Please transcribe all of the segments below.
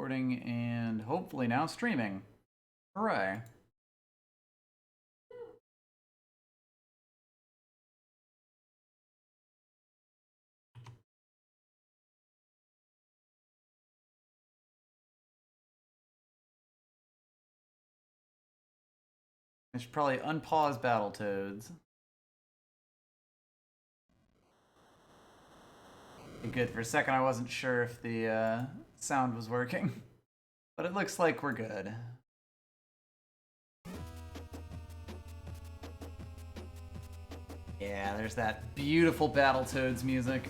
recording and hopefully now streaming. Hooray. I should probably unpause Battletoads. Good, for a second I wasn't sure if the sound was working, but it looks like we're good. Yeah, there's that beautiful Battletoads music.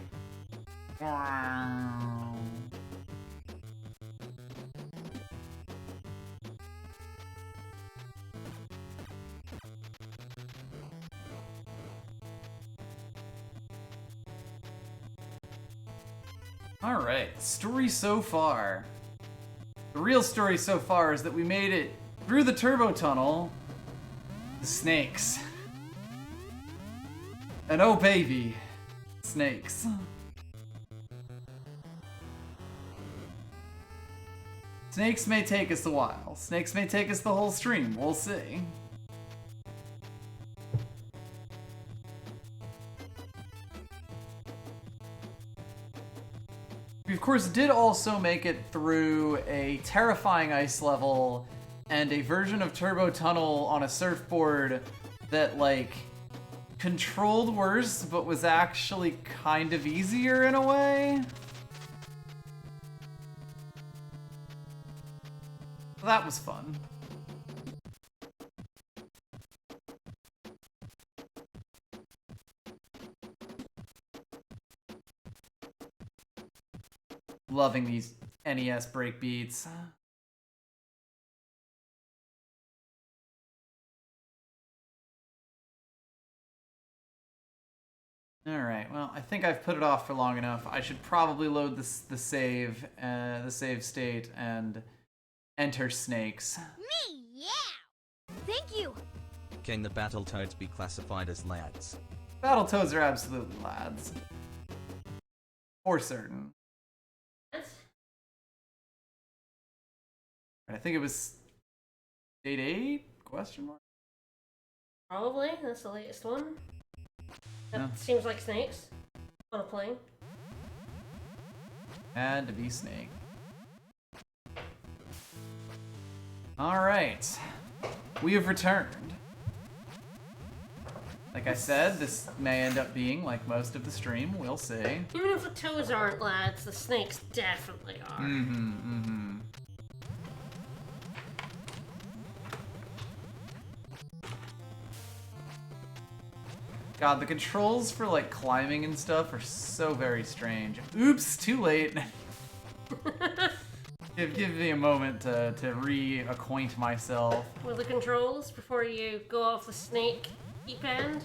Alright, story so far. The real story so far is that we made it through the turbo tunnel. The snakes. And oh baby, snakes. Snakes may take us a while. Snakes may take us the whole stream. We'll see. We of course did also make it through a terrifying ice level and a version of Turbo Tunnel on a surfboard that, like, controlled worse but was actually kind of easier in a way. That was fun. Loving these NES breakbeats. Alright, well, I think I've put it off for long enough. I should probably load the save state, and enter snakes. Me, yeah! Thank you! Can the Battletoads be classified as lads? Battletoads are absolutely lads. For certain. I think it was Date 8? Question mark? Probably. That's the latest one. That No. seems like snakes on a plane. Had to be Snake. Alright. We have returned. Like I said, this may end up being like most of the stream. We'll see. Even if the toads aren't lads, the snakes definitely are. God, the controls for, like, climbing and stuff are so very strange. Oops, too late. give me a moment to reacquaint myself. With the controls before you go off the snake deep end.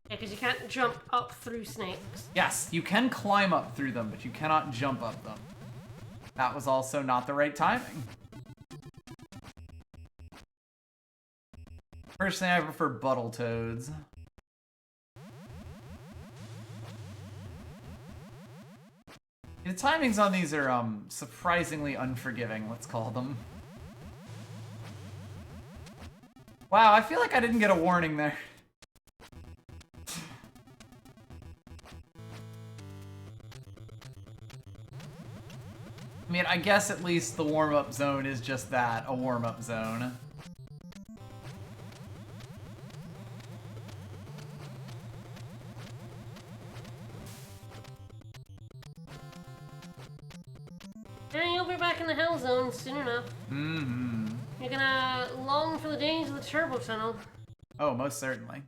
Yeah, because you can't jump up through snakes. Yes, you can climb up through them, but you cannot jump up them. That was also not the right timing. Personally, I prefer Battletoads. The timings on these are surprisingly unforgiving, let's call them. Wow, I feel like I didn't get a warning there. I mean, I guess at least the warm-up zone is just that, a warm-up zone. And you'll be back in the hell zone soon enough. You're gonna long for the days of the turbo tunnel. Oh, most certainly.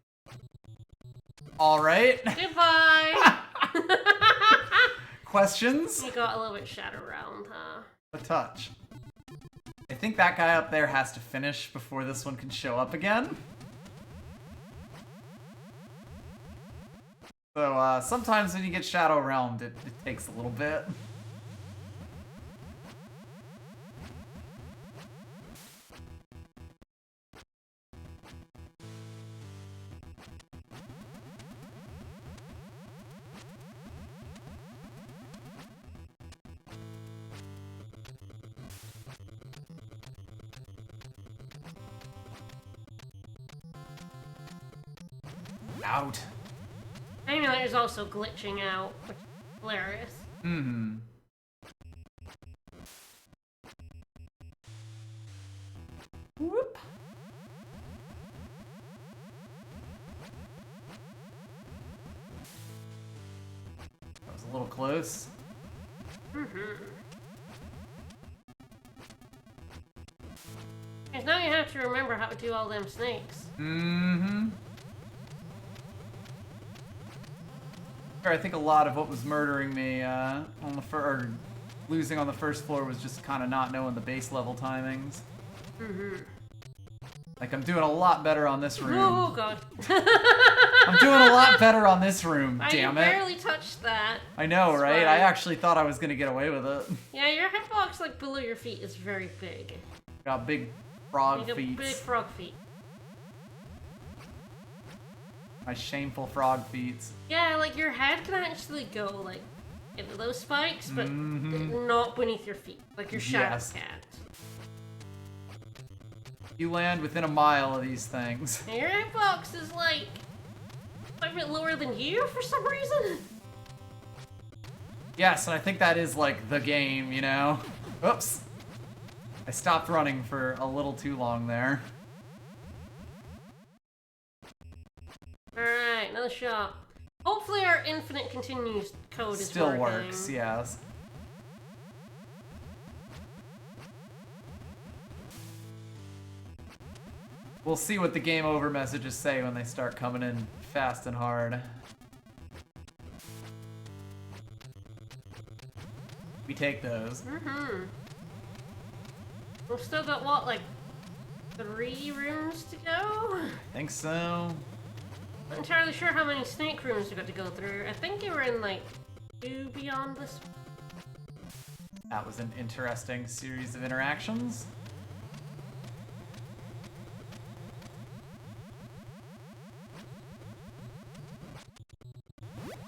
Alright. Goodbye! Questions? You got a little bit shadow round, huh? A touch. I think that guy up there has to finish before this one can show up again. So, sometimes when you get shadow realmed, it takes a little bit. out. The emulator's also glitching out, which is hilarious. Mm-hmm. Whoop. That was a little close. Mm-hmm. Because now you have to remember how to do all them snakes. Mm-hmm. I think a lot of what was murdering me on the or losing on the first floor was just kind of not knowing the base level timings. Mm-hmm. Like, I'm doing a lot better on this room. Oh, God. I'm doing a lot better on this room, damn it. I barely touched that. I know, It's right? fine. I actually thought I was gonna get away with it. Yeah, your hitbox, like, below your feet is very big. Got big frog You got feet. big frog feet. My shameful frog feet. Yeah, like, your head can actually go, like, into those spikes, but not beneath your feet. Like, your shadow Yes. can't. You land within a mile of these things. And your hitbox is, like, quite a bit lower than you for some reason. Yes, and I think that is, like, the game, you know? Oops. I stopped running for a little too long there. Alright, another shot. Hopefully our infinite continues code is Still working. works, yes. We'll see what the game over messages say when they start coming in fast and hard. We take those. Mm-hmm. We've still got, what, like, 3 rooms to go? I think so. Not entirely sure how many snake rooms we got to go through. I think you were in, like, 2 beyond this. That was an interesting series of interactions.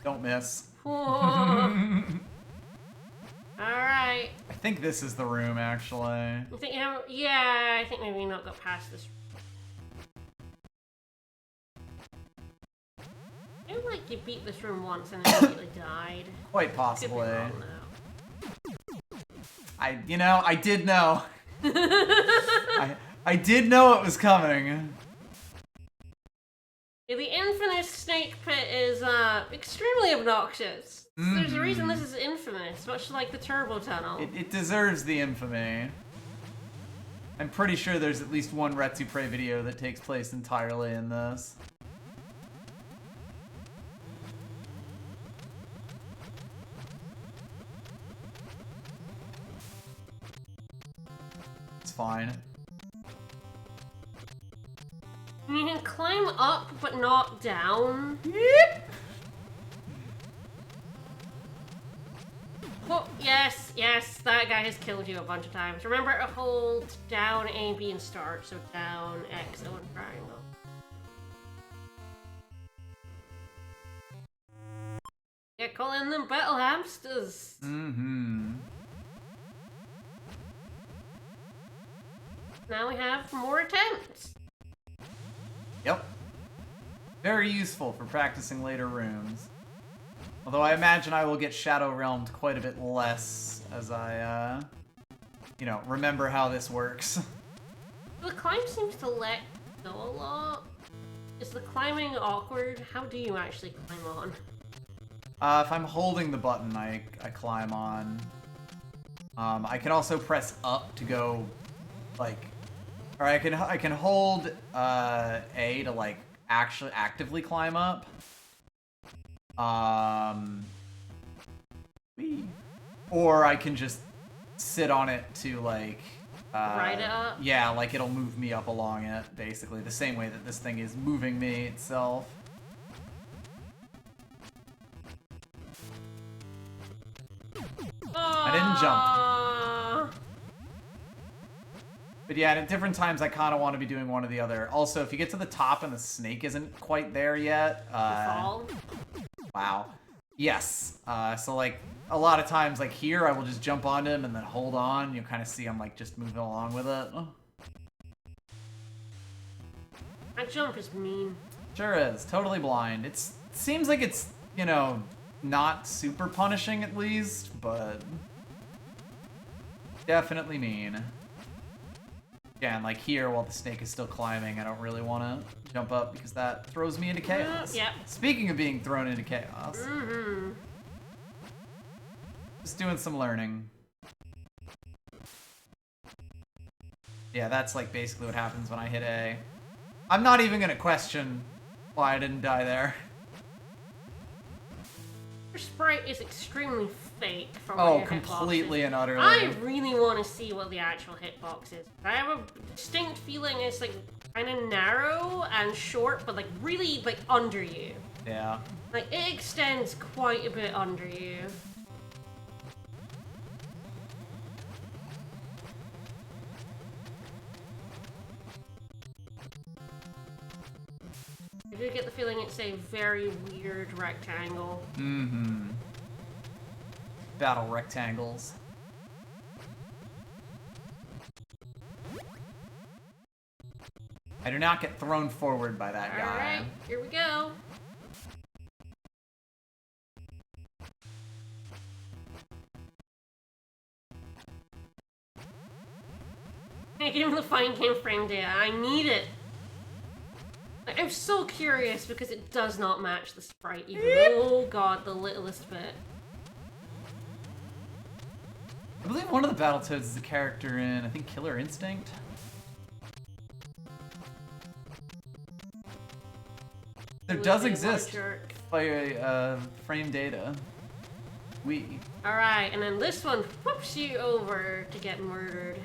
Don't miss. Whoa. Alright. I think this is the room, actually. You think you have... Yeah, I think maybe you not got past this. I feel like you beat this room once and then immediately died. Quite Could be possibly. wrong now. I did know. I did know it was coming. Yeah, the infinite snake pit is extremely obnoxious. So there's a reason this is infamous, much like the turbo tunnel. It deserves the infamy. I'm pretty sure there's at least one Retsu video that takes place entirely in this. It's fine. You can climb up, but not down. Yep. Oh, yes, yes, that guy has killed you a bunch of times. Remember to hold down A, B, and start. So down, X, O, and triangle. Yeah, call in them battle hamsters. Mm-hmm. Now we have more attempts. Yep. Very useful for practicing later rooms. Although I imagine I will get Shadow Realmed quite a bit less as I, you know, remember how this works. The climb seems to let go a lot. Is the climbing awkward? How do you actually climb on? If I'm holding the button, I climb on. I can also press up to go, like, or I can hold A to like actually actively climb up. Or I can just sit on it to like Ride it up? Yeah, like it'll move me up along it, basically the same way that this thing is moving me itself. I didn't jump. But yeah, at different times I kind of want to be doing one or the other. Also, if you get to the top and the snake isn't quite there yet, Fall? wow. Yes. So like a lot of times, like here, I will just jump onto him and then hold on. You'll kind of see I'm like just moving along with it. That jump is mean. Sure is. Totally blind. It seems like it's, you know, not super punishing at least, but definitely mean. Again, like here, while the snake is still climbing, I don't really want to jump up because that throws me into chaos. Yep. Speaking of being thrown into chaos. Mm-hmm. Just doing some learning. Yeah, that's like basically what happens when I hit A. I'm not even gonna question why I didn't die there. Your sprite is extremely fake from what Oh, your completely hitbox is. and utterly. I really want to see what the actual hitbox is. I have a distinct feeling it's like kind of narrow and short, but like really like under you. Yeah. Like it extends quite a bit under you. I do get the feeling it's a very weird rectangle. Mm-hmm. Battle rectangles. I do not get thrown forward by that guy. Alright, here we go. Give him the fine game frame data. I need it. Like, I'm so curious because it does not match the sprite even. Oh god, the littlest bit. I believe one of the Battletoads is a character in, I think, Killer Instinct. There does exist by frame data. Alright, and then this one whoops you over to get murdered.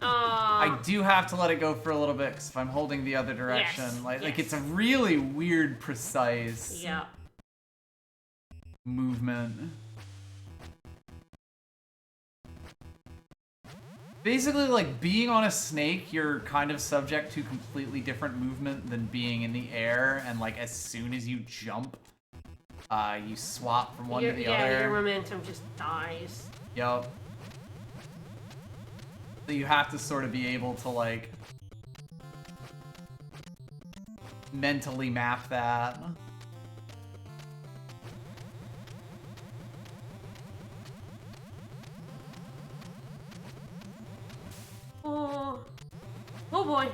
I do have to let it go for a little bit, because if I'm holding the other direction, Yes, like it's a really weird, precise Yeah. movement. Basically, like, being on a snake, you're kind of subject to completely different movement than being in the air, and, like, as soon as you jump, you swap from one to the other. Yeah, your momentum just dies. Yup. So you have to sort of be able to, like, mentally map that. Oh. Oh boy.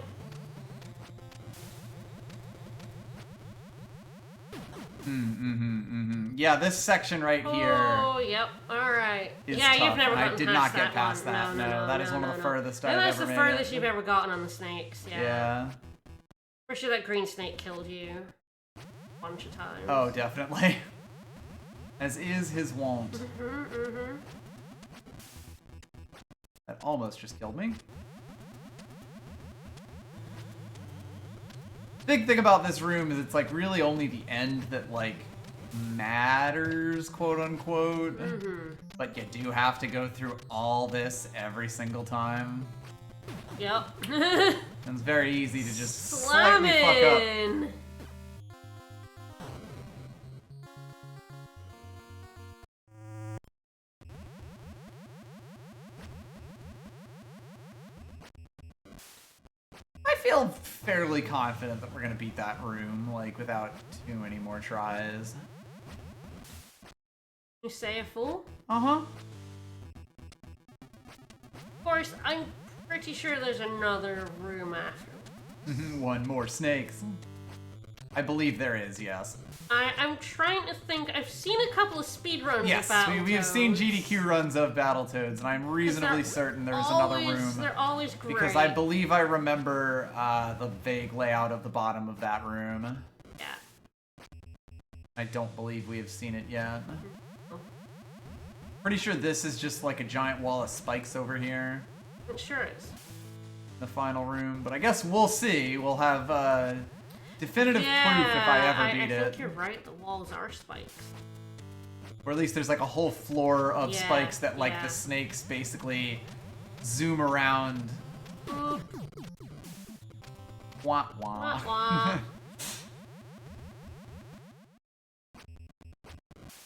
Yeah, this section right here Oh, yep. Alright. is Yeah, tough, you've never and gotten I did past not get that past one. that. No, that is one of the furthest And I've that's ever the made furthest it. you've ever gotten on the snakes, yeah. Yeah. For sure that green snake killed you a bunch of times. Oh, definitely. As is his wont. That almost just killed me. Big thing about this room is it's like really only the end that like matters, quote unquote. But you do have to go through all this every single time. Yep. And it's very easy to just Slam slightly fuck up. in. I feel fairly confident that we're gonna beat that room, like, without too many more tries. You say a fool? Uh-huh. Of course, I'm pretty sure there's another room after. One more snakes. I believe there is, yes. I'm trying to think. I've seen a couple of speedruns Yes, of Battletoads. we have seen GDQ runs of Battletoads, and I'm reasonably certain there's another room. They're always great. Because I believe I remember the vague layout of the bottom of that room. Yeah. I don't believe we have seen it yet. Pretty sure this is just like a giant wall of spikes over here. It sure is. The final room, but I guess we'll see. We'll have definitive proof if I ever beat I it. think you're right. The walls are spikes. Or at least there's like a whole floor of Yeah, spikes that like yeah. the snakes basically zoom around. Boop. Wah wah. Wah, wah.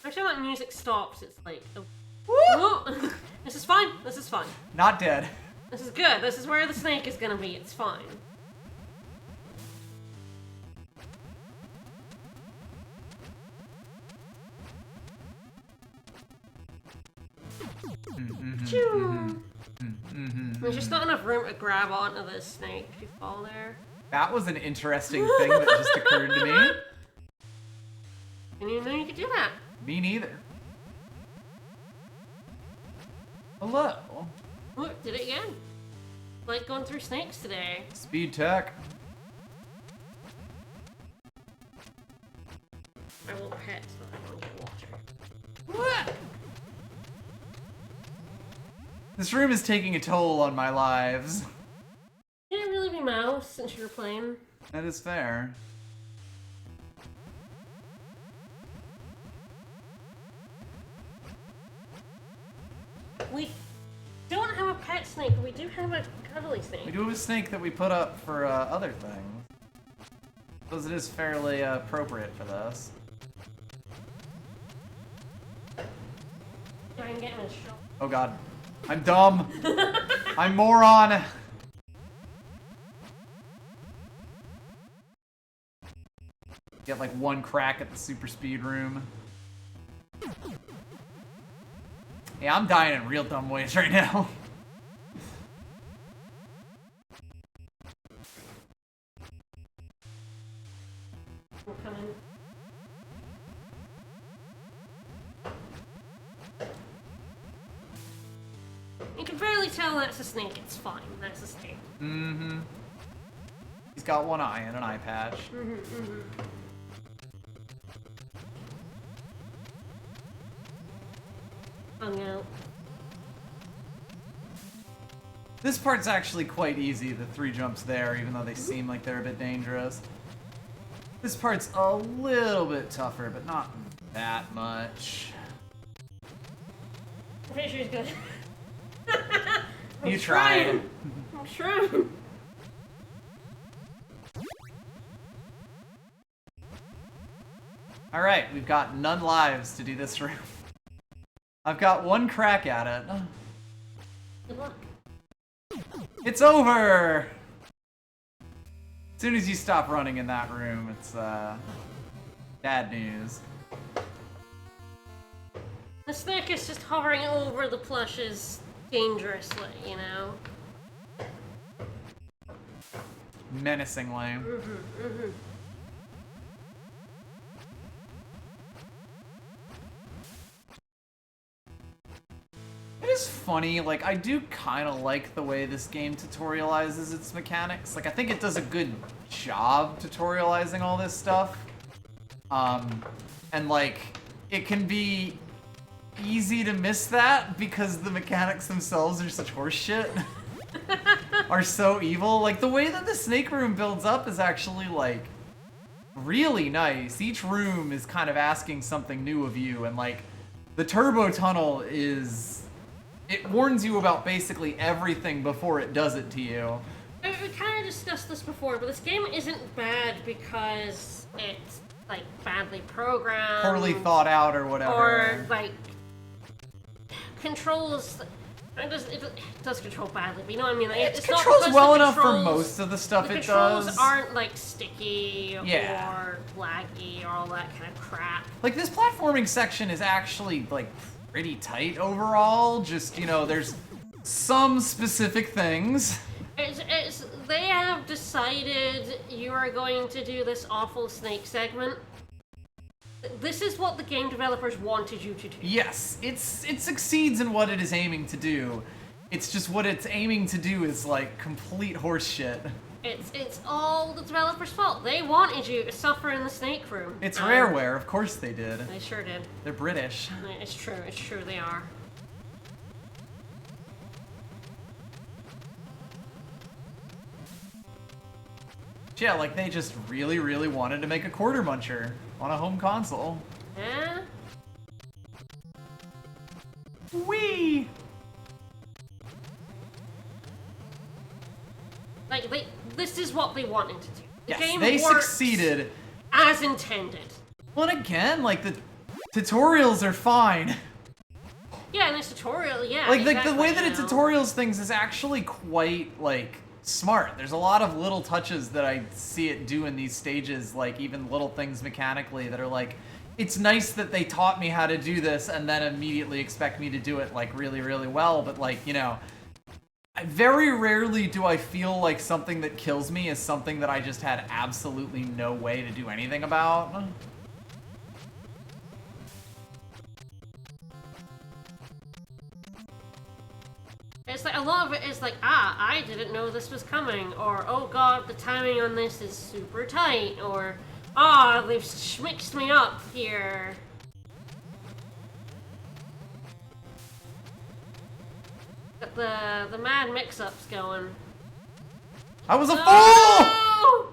Every time that music stops, it's like, oh. Woo! This is fine. This is fine. Not dead. This is good. This is where the snake is gonna be. It's fine. Choo. There's just not enough room to grab onto this snake if you fall there. That was an interesting thing that just occurred to me. I didn't even know you could do that. Me neither. Hello. Look, did it again. Like going through snakes today. Speed tech. I will pet so I don't get water. What? This room is taking a toll on my lives. Can it really be mouse since you were playing? That is fair. We don't have a pet snake, but we do have a cuddly snake. We do have a snake that we put up for other things. Because it is fairly appropriate for this. I can get in his shop. Oh god. I'm dumb. I'm moron. Get like one crack at the super speed room. Yeah, I'm dying in real dumb ways right now. We're coming. You can barely tell that's a snake. It's fine. That's a snake. Mm-hmm. He's got one eye and an eye patch. Hung out. This part's actually quite easy, the 3 jumps there, even though they seem like they're a bit dangerous. This part's a little bit tougher, but not that much. I'm pretty sure he's good. You tried. I'm trying. Alright, we've got none lives to do this room. I've got one crack at it. Good luck. It's over! As soon as you stop running in that room, it's, bad news. The snake is just hovering over the plushes dangerously, you know? Menacingly. It is funny, like, I do kind of like the way this game tutorializes its mechanics. Like, I think it does a good job tutorializing all this stuff. And, like, it can be easy to miss that because the mechanics themselves are such horseshit. Are so evil. Like, the way that the snake room builds up is actually, like, really nice. Each room is kind of asking something new of you, and, like, the turbo tunnel is... It warns you about basically everything before it does it to you. We kind of discussed this before, but this game isn't bad because it's, like, badly programmed. Poorly thought out or whatever. Or, like, controls... It does control badly, but you know what I mean? Like, It it's not controls because well the enough for controls- most of the stuff the it controls does. aren't, like, sticky Yeah. or laggy or all that kind of crap. Like, this platforming section is actually, like, pretty tight overall. Just, you know, there's some specific things. They have decided you are going to do this awful snake segment. This is what the game developers wanted you to do. Yes, it succeeds in what it is aiming to do. It's just what it's aiming to do is, like, complete horseshit. It's all the developers' fault. They wanted you to suffer in the snake room. It's Rareware, of course they did. They sure did. They're British. It's true they are. Yeah, like, they just really, really wanted to make a quarter muncher on a home console. Yeah? Whee! Like, this is what they wanted to do. The Yes, game they works succeeded. as intended. Well, and again, like, the tutorials are fine. Yeah, in this tutorial, yeah. Like, exactly, the way that you it know. tutorials things is actually quite, like, smart. There's a lot of little touches that I see it do in these stages, like, even little things mechanically that are like, it's nice that they taught me how to do this and then immediately expect me to do it like really, really well. But like, you know, very rarely do I feel like something that kills me is something that I just had absolutely no way to do anything about. It's like a lot of it is like, I didn't know this was coming, or oh god, the timing on this is super tight, or they've mixed me up here. Got the mad mix-ups going. I was a fool! Oh!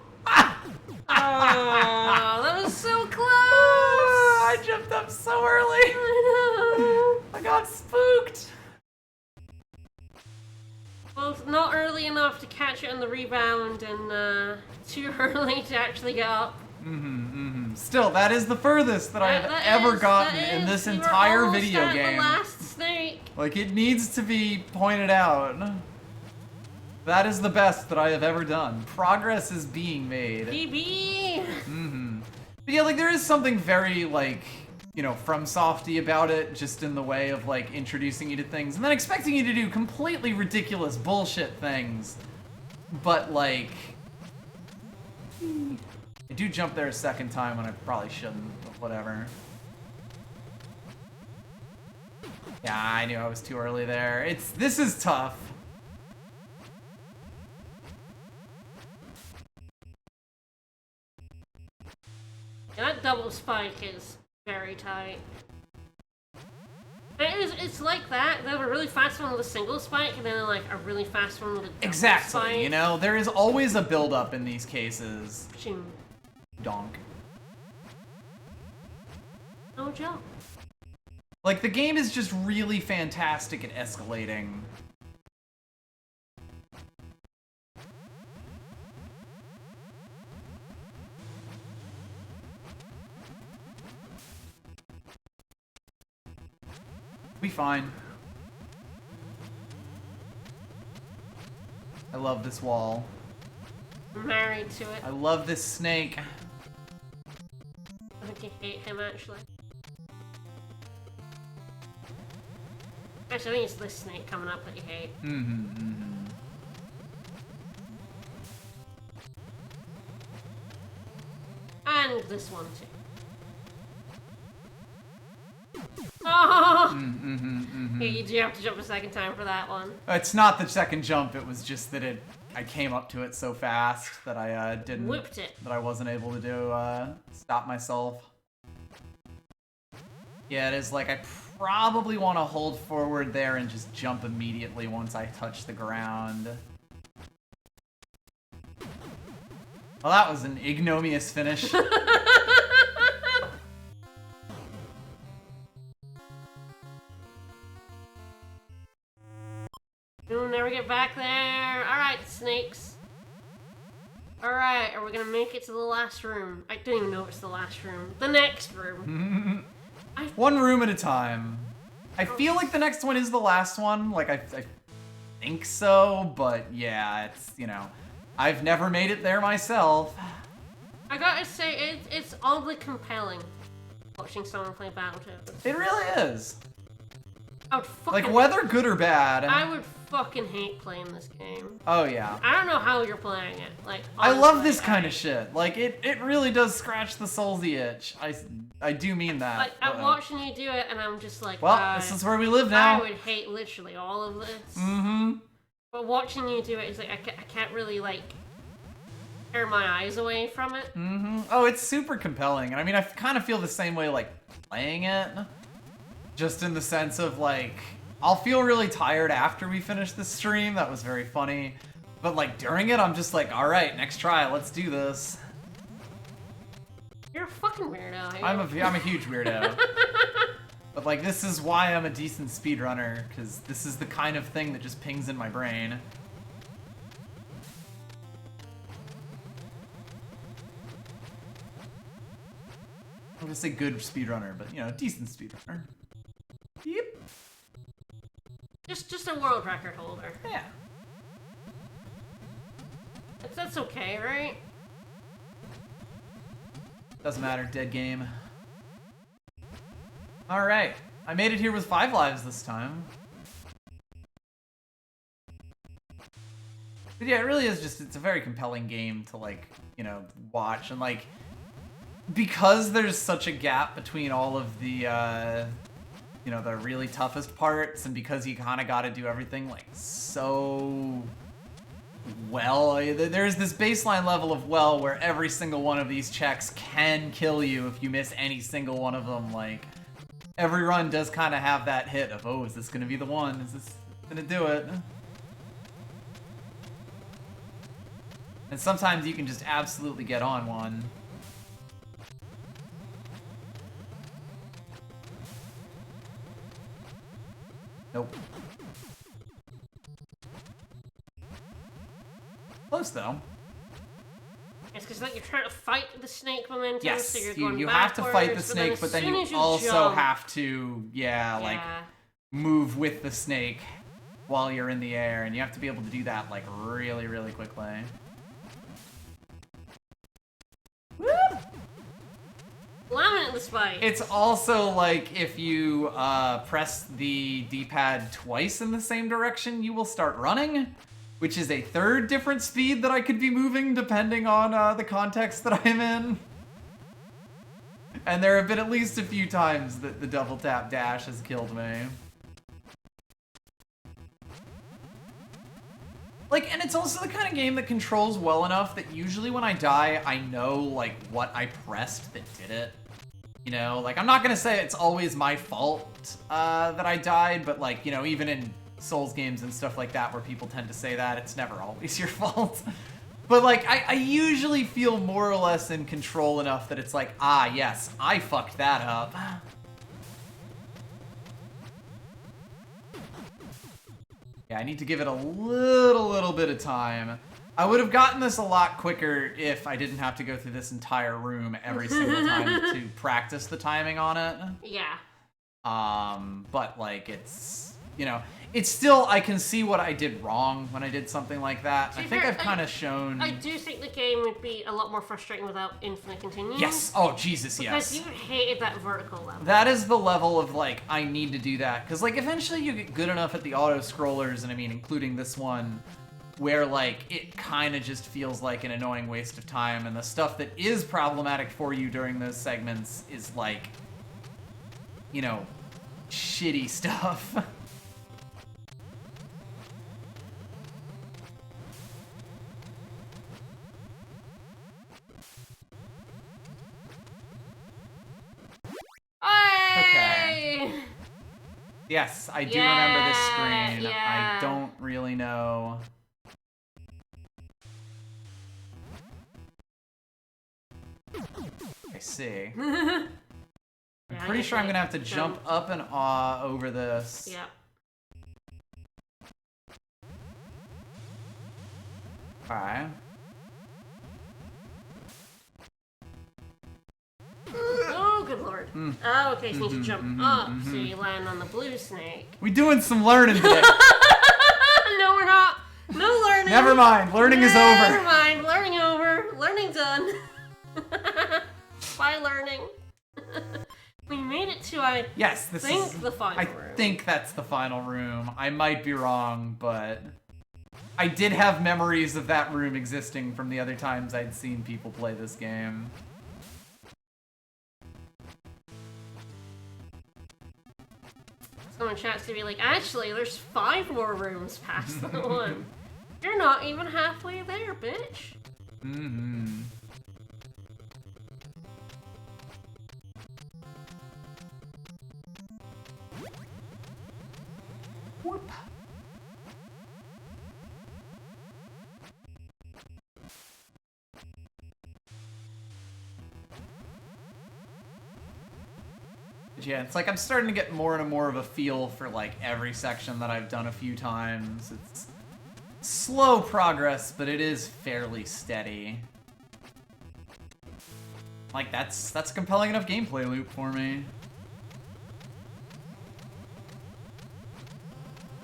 Oh, that was so close! I jumped up so early. I got spooked. Well, not early enough to catch it on the rebound, and too early to actually get up. Still, that is the furthest that I have ever gotten in this entire video game. The last snake. Like, it needs to be pointed out. That is the best that I have ever done. Progress is being made. PB. But yeah, like, there is something very, like, you know, from softy about it, just in the way of, like, introducing you to things, and then expecting you to do completely ridiculous bullshit things. But, like, I do jump there a second time when I probably shouldn't, but whatever. Yeah, I knew I was too early there. This is tough. Yeah, that double spike is very tight. It's like that. They have a really fast one with a single spike, and then like a really fast one with a double Exactly, spike. you know? There is always a build-up in these cases. Ching. Donk. No jump. Like, the game is just really fantastic at escalating. Be fine. I love this wall. I'm married to it. I love this snake. I think you hate him, actually. Actually, I think it's this snake coming up that you hate. And this one, too. Oh! Yeah, you do have to jump a second time for that one. It's not the second jump, it was just that I came up to it so fast that I didn't... Whipped it. That I wasn't able to do, stop myself. Yeah, it is like, I probably want to hold forward there and just jump immediately once I touch the ground. Well, that was an ignominious finish. We'll never get back there. Alright, snakes. Alright, are we gonna make it to the last room? I don't even know if it's the last room. The next room. One room at a time. I feel like the next one is the last one. Like, I think so, but yeah, it's, you know, I've never made it there myself. I gotta say, it's oddly compelling watching someone play Battletoads. It really is. I would fucking... Like, whether good or bad. I would fucking hate playing this game. Oh, yeah. I don't know how you're playing it. Like, I honestly, love this kind of shit. Like, it really does scratch the soulsy itch. I do mean that. Like, I'm watching you do it, and I'm just like, well, this is where we live now. I would hate literally all of this. Mm-hmm. But watching you do it is like, I can't really, like, tear my eyes away from it. Mm-hmm. Oh, it's super compelling. And I mean, I kind of feel the same way, like, playing it. Just in the sense of, like, I'll feel really tired after we finish the stream. That was very funny. But, like, during it, I'm just like, alright, next try, let's do this. You're a fucking weirdo. I'm a huge weirdo. But, like, this is why I'm a decent speedrunner, because this is the kind of thing that just pings in my brain. I'm gonna say good speedrunner, but, you know, decent speedrunner. Yep. Just a world record holder. Yeah. That's okay, right? Doesn't matter, dead game. Alright. I made it here with 5 lives this time. But yeah, it really is just, it's a very compelling game to, like, you know, watch. And, like, because there's such a gap between all of the, you know, the really toughest parts, and because you kind of got to do everything, like, so well. There's this baseline level of well where every single one of these checks can kill you if you miss any single one of them. Like, every run does kind of have that hit of, oh, is this going to be the one? Is this going to do it? And sometimes you can just absolutely get on one. Nope. Close though. It's because like you're trying to fight the snake momentum, Yes, so you're going you have to fight the snake, but then you also have to, like, move with the snake while you're in the air, and you have to be able to do that, like, really, really quickly. Woo! Slamming at the spike. It's also like if you press the D-pad twice in the same direction, you will start running, which is a third different speed that I could be moving depending on the context that I'm in. And there have been at least a few times that the double tap dash has killed me. Like, and it's also the kind of game that controls well enough that usually when I die, I know, like, what I pressed that did it. You know, like, I'm not gonna say it's always my fault that I died, but, like, you know, even in Souls games and stuff like that where people tend to say that, it's never always your fault. But, like, I usually feel more or less in control enough that it's like, ah, yes, I fucked that up. Yeah, I need to give it a little bit of time. I would have gotten this a lot quicker if I didn't have to go through this entire room every single time to practice the timing on it. Yeah. But, like, it's, you know, it's still, I can see what I did wrong when I did something like that. I think I've kind of shown... I do think the game would be a lot more frustrating without infinite continues. Yes! Oh, Jesus, yes. Because you hated that vertical level. That is the level of, like, I need to do that. Because, like, eventually you get good enough at the auto-scrollers, and I mean, including this one, where, like, it kind of just feels like an annoying waste of time, and the stuff that is problematic for you during those segments is, like, you know, shitty stuff. Okay. Yes, I do remember this screen. Yeah. I don't really know. I see. I'm pretty sure I'm gonna have to jump up and over this. Yep. Alright. Oh, good lord. Oh, okay, so you need to jump up so you land on the blue snake. We doing some learning today. No, we're not. No learning. Never mind. Learning is over. Never mind. Learning over. Learning done. Bye, learning. We made it to, I think, the final room. I think that's the final room. I might be wrong, but I did have memories of that room existing from the other times I'd seen people play this game. Someone chats to be like, actually, there's 5 more rooms past the one. You're not even halfway there, bitch. Mm-hmm. Whoop. Yeah, it's like I'm starting to get more and more of a feel for like every section that I've done a few times. It's slow progress, but it is fairly steady. Like that's a compelling enough gameplay loop for me.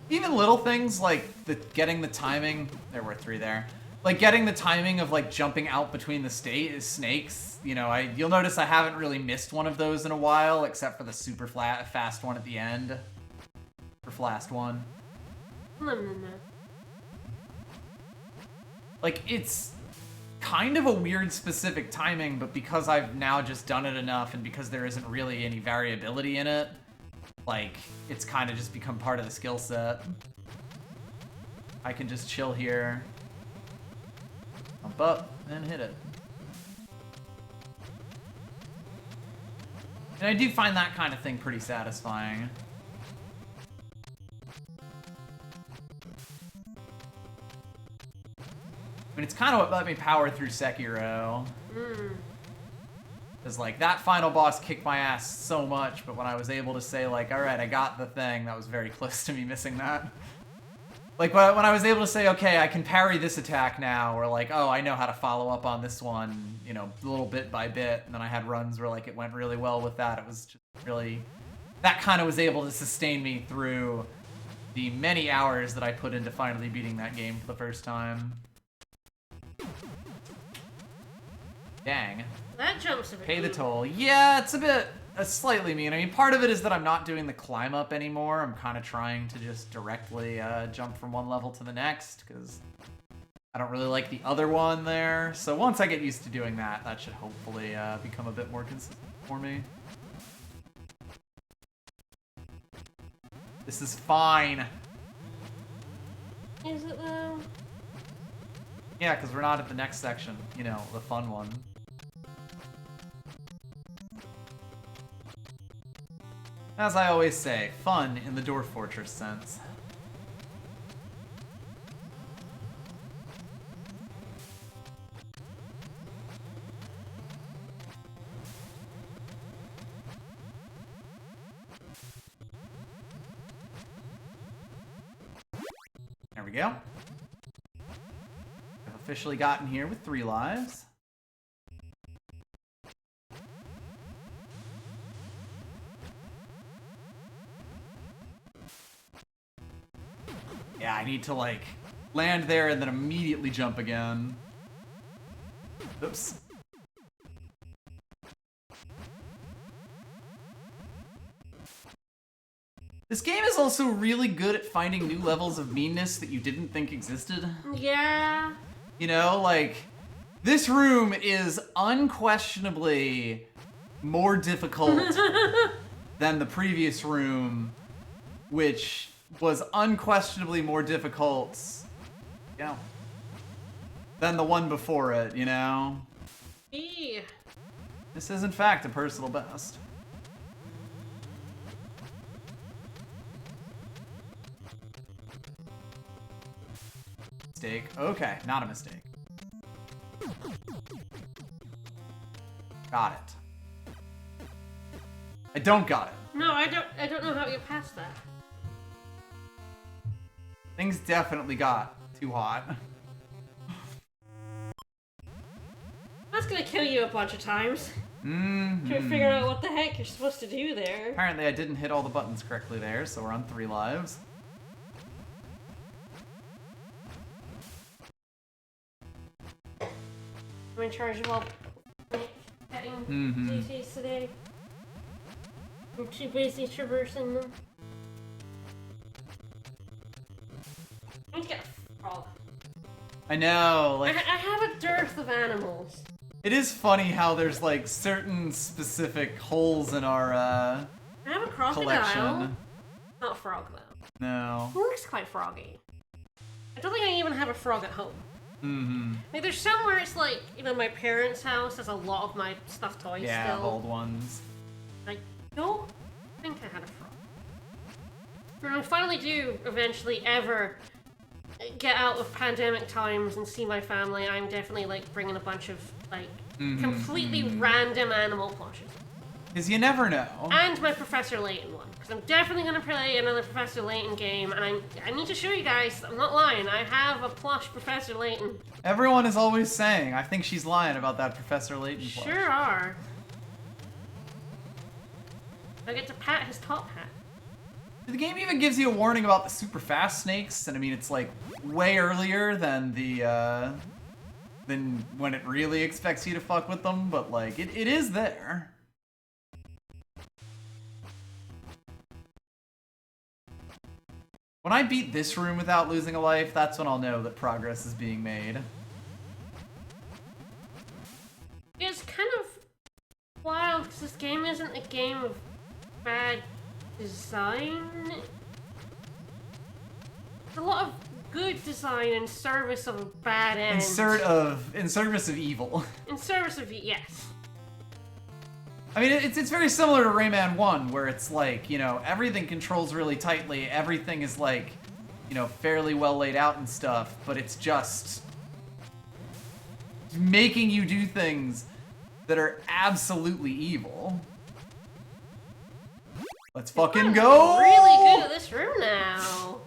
Even little things like getting the timing, there were 3 there. like getting the timing of like jumping out between the snakes. You know, you'll notice I haven't really missed one of those in a while, except for the super fast one at the end. Or fast one. Like, it's kind of a weird specific timing, but because I've now just done it enough and because there isn't really any variability in it, like, it's kind of just become part of the skill set. I can just chill here, jump up, and hit it. And I do find that kind of thing pretty satisfying. I mean, it's kind of what let me power through Sekiro. Because, like, that final boss kicked my ass so much, but when I was able to say, like, alright, I got the thing, that was very close to me missing that. Like, when I was able to say, okay, I can parry this attack now, or like, oh, I know how to follow up on this one, you know, little bit by bit, and then I had runs where, like, it went really well with that. It was just really... That kind of was able to sustain me through the many hours that I put into finally beating that game for the first time. Dang. That jumps a bit. Pay the toll. Yeah, it's slightly mean. I mean, part of it is that I'm not doing the climb up anymore. I'm kind of trying to just directly jump from one level to the next, because I don't really like the other one there. So once I get used to doing that, that should hopefully become a bit more consistent for me. This is fine. Is it though? Yeah, because we're not at the next section. You know, the fun one. As I always say, fun in the Dwarf Fortress sense. There we go. I've officially gotten here with 3 lives. Yeah, I need to, like, land there and then immediately jump again. Oops. This game is also really good at finding new levels of meanness that you didn't think existed. Yeah. You know, like, this room is unquestionably more difficult than the previous room, which was unquestionably more difficult, you know, than the one before it, you know? Yeah. This is, in fact, a personal best. Mistake. Okay, not a mistake. Got it. I don't got it. No, I don't know how you passed that. Things definitely got too hot. That's gonna kill you a bunch of times. Mm-hmm. Trying to figure out what the heck you're supposed to do there. Apparently I didn't hit all the buttons correctly there, so we're on 3 lives. I'm in charge of all petting duties today. I'm too busy traversing them. I need to get a frog. I know, like... I have a dearth of animals. It is funny how there's, like, certain specific holes in our, I have a crocodile. collection. Not a frog, though. No. It looks quite froggy. I don't think I even have a frog at home. Mm-hmm. Like, there's somewhere it's like, you know, my parents' house has a lot of my stuffed toys Yeah, still. old ones. I don't think I had a frog. When I finally do eventually ever get out of pandemic times and see my family, I'm definitely, like, bringing a bunch of, like, completely random animal plushes. Because you never know. And my Professor Layton one. Because I'm definitely going to play another Professor Layton game, and I need to show you guys, I'm not lying, I have a plush Professor Layton. Everyone is always saying, I think she's lying about that Professor Layton plush. Sure are. I get to pat his top hat. The game even gives you a warning about the super fast snakes, and I mean, it's like way earlier than the than when it really expects you to fuck with them, but like, it is there. When I beat this room without losing a life, that's when I'll know that progress is being made. It's kind of wild because this game isn't a game of bad design. It's a lot of good design in service of a bad end. In service of evil. In service of, yes. I mean, it's very similar to Rayman 1, where it's like, you know, everything controls really tightly, everything is like, you know, fairly well laid out and stuff, but it's just making you do things that are absolutely evil. Let's fucking go! Really good at this room now.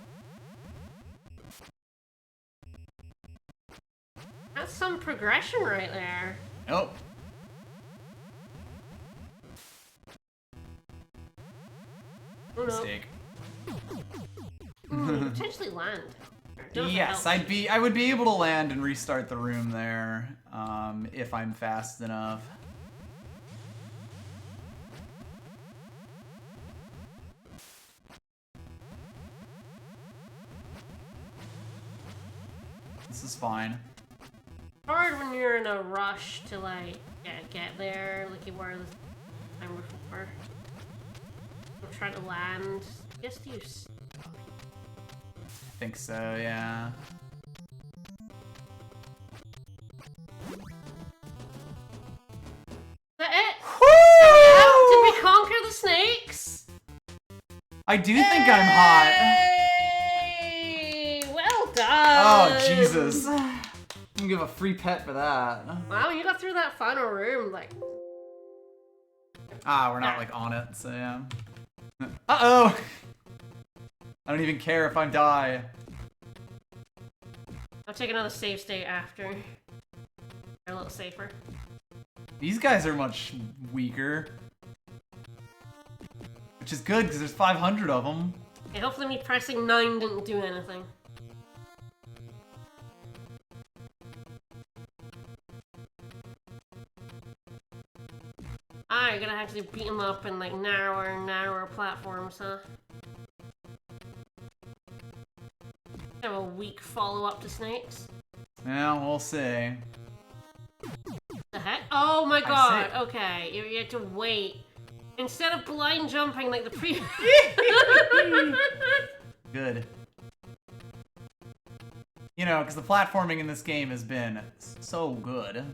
That's some progression right there. Nope. Oh, no. Mistake. Potentially land. Yes, I would be able to land and restart the room there, if I'm fast enough. This is fine. Hard when you're in a rush to like get there, like you were the time before. Or try to land. Yes, do you? I think so, yeah. Is that it? Woo! Did we conquer the snakes? I do think I'm hot. Hey! Well done! Oh, Jesus. I'm gonna give a free pet for that. Wow, you got through that final room, like... Ah, we're not, like, on it, so yeah. Uh-oh! I don't even care if I die. I'll take another save state after. They're a little safer. These guys are much weaker. Which is good, because there's 500 of them. Okay, hopefully me pressing 9 didn't do anything. Ah, you're gonna have to beat them up in like narrower and narrower platforms, huh? Have a weak follow-up to snakes. Yeah, we'll see. The heck? Oh my god, see. okay. You had to wait. Instead of blind jumping like the previous... Good. You know, because the platforming in this game has been so good.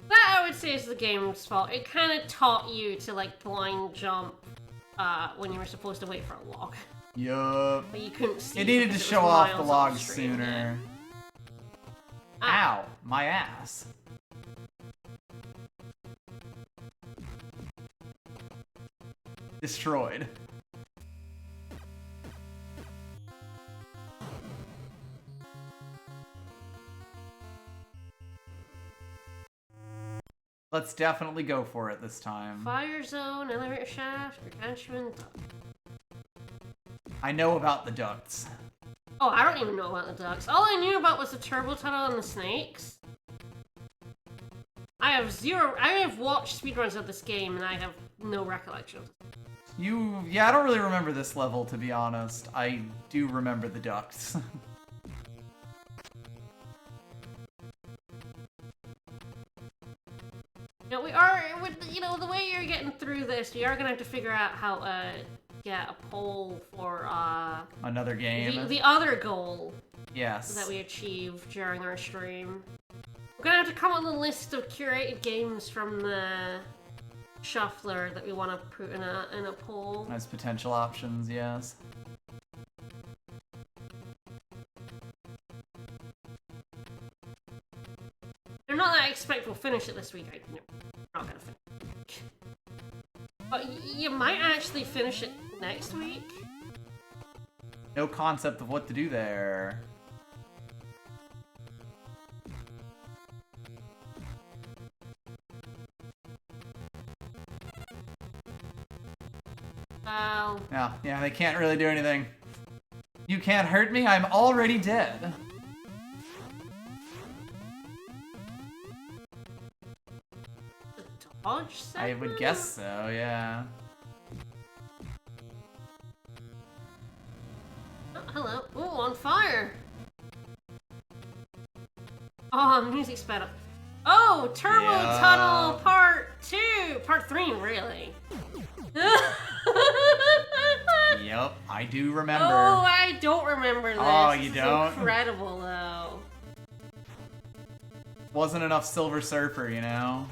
That I would say is the game's fault. It kind of taught you to like blind jump when you were supposed to wait for a log. Yup. But you couldn't see. It needed to because show was off the miles logs upstream, sooner. Ah. Ow, my ass. Destroyed. Let's definitely go for it this time. Fire zone, elevator shaft, gargantuan duct. I know about the ducts. Oh, I don't even know about the ducts. All I knew about was the turbo tunnel and the snakes. I have watched speedruns of this game and I have no recollection. Yeah, I don't really remember this level, to be honest. I do remember the ducts. Now we are, you know, the way you're getting through this, we are gonna have to figure out how get a poll for Another game. the other goal Yes. that we achieved during our stream. We're gonna have to come up with a list of curated games from the shuffler that we want to put in a poll. As potential options, yes. They're not that I expect we'll finish it this week. No, not gonna finish. But you might actually finish it next week. No concept of what to do there. Well, Yeah, they can't really do anything. You can't hurt me, I'm already dead. dodge I segment? would guess so, yeah. Oh, hello. Ooh, on fire! Oh, music sped up. Oh, Turbo Yeah. Tunnel Part 2! Part 3, really. Yep, I do remember. Oh, I don't remember this. Oh, you This is don't? incredible, though. Wasn't enough Silver Surfer, you know?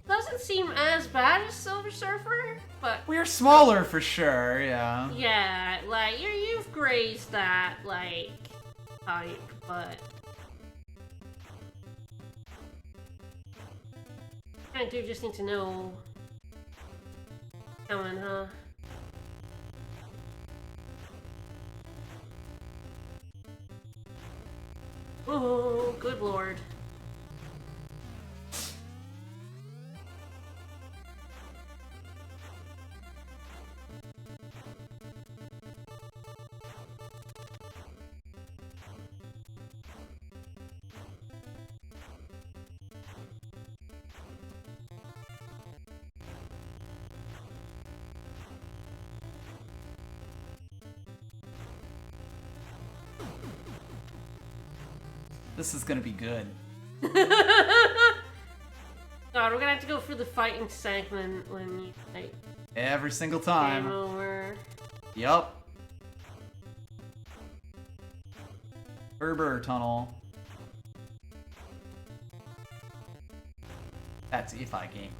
Doesn't seem as bad as Silver Surfer, but We're smaller for sure, yeah. yeah, like you've grazed that like type, but I do just need to know coming, huh? Oh, good lord. This is gonna be good. God, we're gonna have to go through the fighting segment when you like Every single game time. over. Yup. Turbo Tunnel. That's if I game.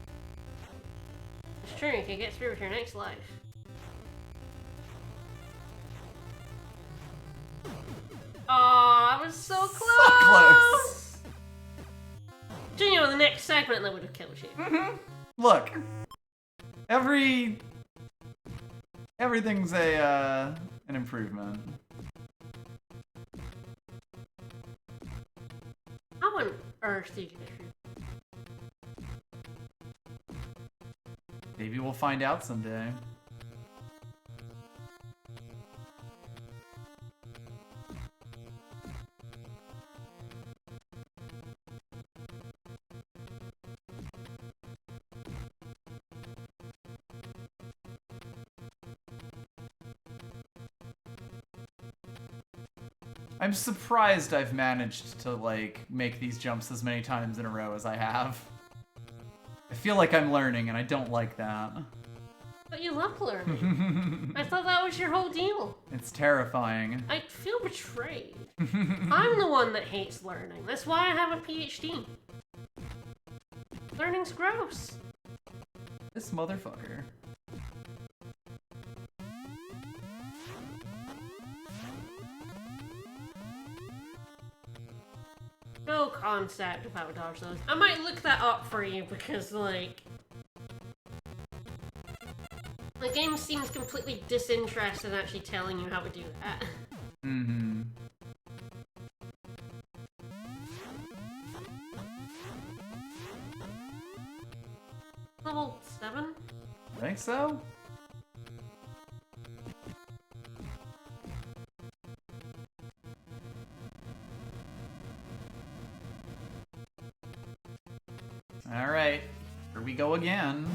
It's true, you can get through with your next life. Aw, I was so close! So close. You know, the next segment that would have killed you. Look. Everything's an improvement. How on earth did you get through? Maybe we'll find out someday. I'm surprised I've managed to, like, make these jumps as many times in a row as I have. I feel like I'm learning, and I don't like that. But you love learning. I thought that was your whole deal. It's terrifying. I feel betrayed. I'm the one that hates learning. That's why I have a PhD. Learning's gross. This motherfucker. No concept of how to dodge those. I might look that up for you because, like, the game seems completely disinterested in actually telling you how to do that. Mm-hmm. Level 7? Think so? Alright, here we go again.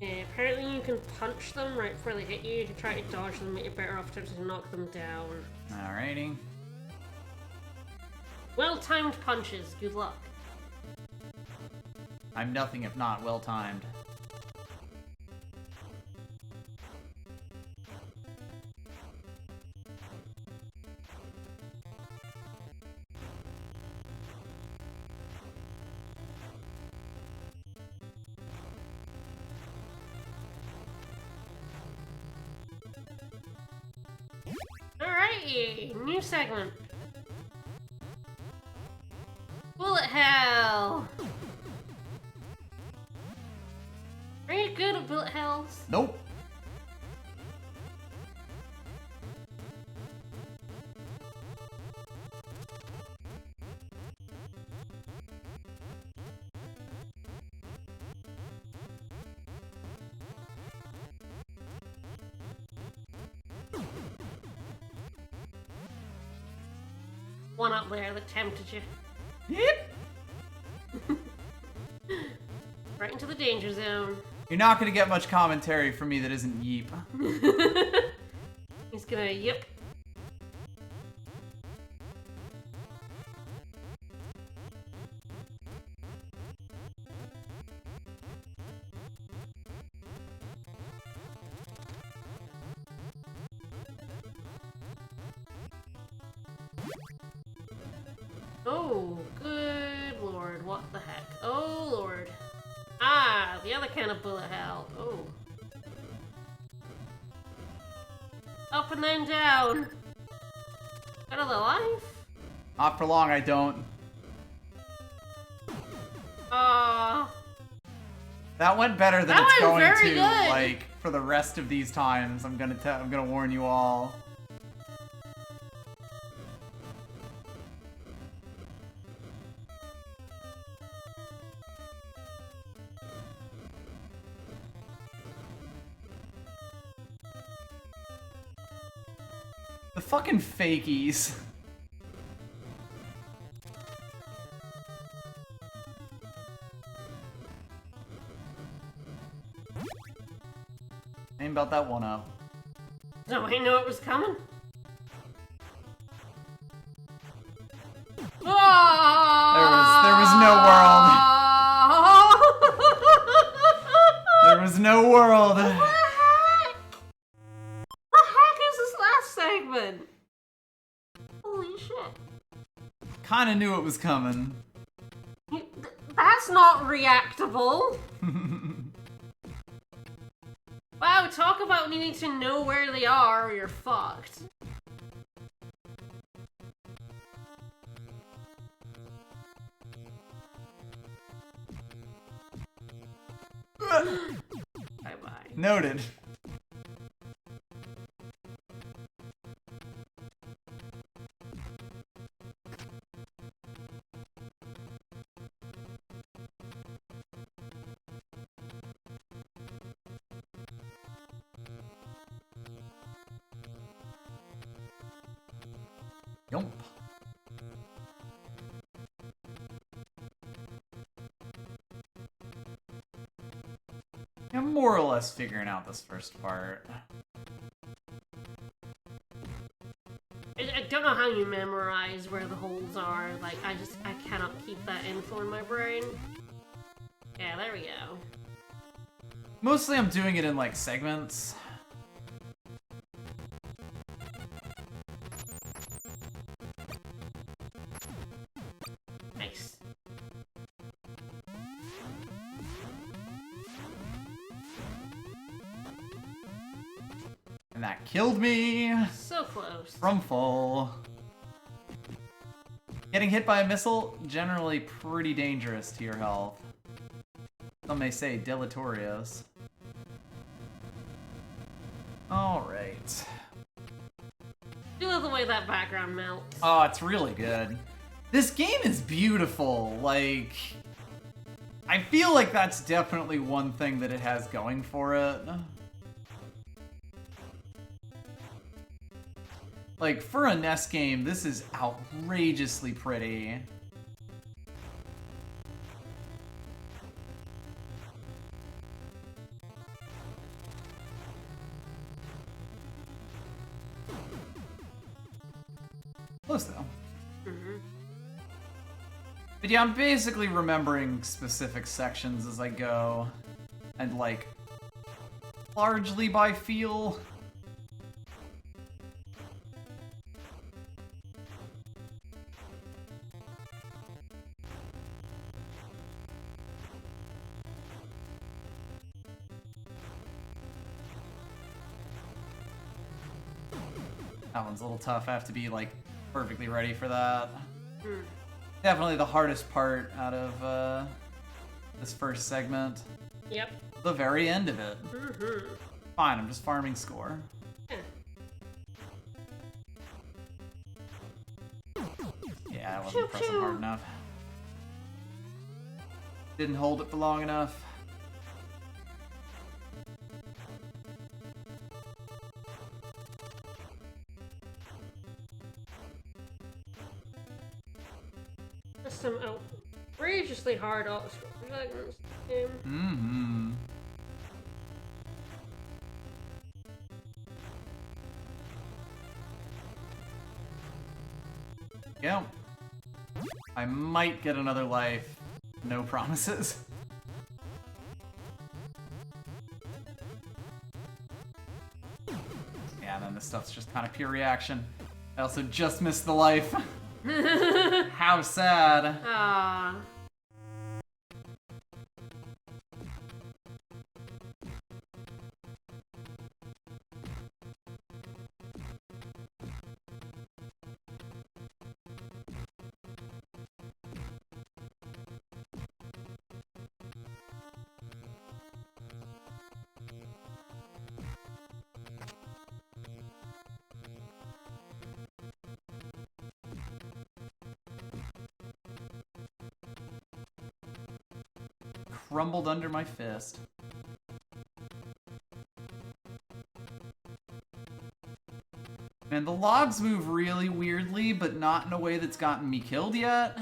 Yeah, apparently you can punch them right before they hit you to try to dodge them, but you're better off attempting to knock them down. Alrighty. Well-timed punches, good luck. I'm nothing if not well-timed. Alrighty, new segment. Bullet hell! Are you good at bullet hells? Nope. one up there that tempted you. Yep. Right into the danger zone. You're not gonna get much commentary from me that isn't yeep. He's gonna yip. Oh, good lord, what the heck? Oh lord. Ah, the other kind of bullet hell. Oh. Up and then down. Out of the life? Not for long, I don't. That went better than That it's went going very to, good. like, for the rest of these times. I'm gonna warn you all. The fucking fakies. Ain't about that one up. Do I know it was coming? There was no world. There was no world. What the heck? The heck is this last segment? Holy shit. Kinda knew it was coming. That's not reactable. Wow, talk about needing to know where they are or you're fucked. Bye-bye. Noted. Yump. I'm more or less figuring out this first part. I don't know how you memorize where the holes are. Like, I cannot keep that info in my brain. Yeah, there we go. Mostly I'm doing it in, like, segments. Nice. And that killed me. So close. From full. Getting hit by a missile, generally pretty dangerous to your health. Some may say deleterious. Alright. I love the way that background melts. Oh, it's really good. This game is beautiful. Like, I feel like that's definitely one thing that it has going for it. Like, for a NES game, this is outrageously pretty. Close, though. Mm-hmm. But yeah, I'm basically remembering specific sections as I go. And, like, largely by feel. That one's a little tough. I have to be, like, perfectly ready for that. Definitely the hardest part out of this first segment. Yep. The very end of it. Mm-hmm. Fine, I'm just farming score. Yeah, I wasn't pressing hard enough. Didn't hold it for long enough. outrageously hard auto-scroll segments in this game. Yeah. I might get another life. No promises. Yeah, then this stuff's just kind of pure reaction. I also just missed the life. How sad. Ah. Crumbled under my fist. Man, the logs move really weirdly, but not in a way that's gotten me killed yet.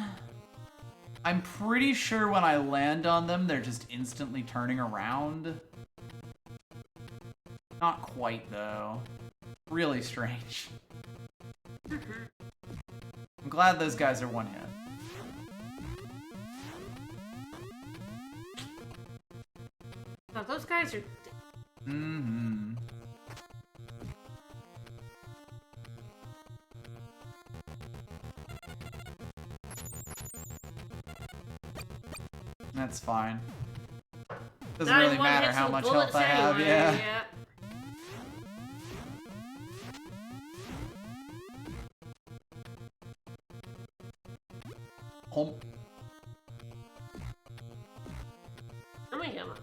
I'm pretty sure when I land on them, they're just instantly turning around. Not quite, though. Really strange. I'm glad those guys are one hit. Now, those guys are... Mm-hmm. That's fine. Doesn't really matter how much health I have, yeah. Home. Oh my god.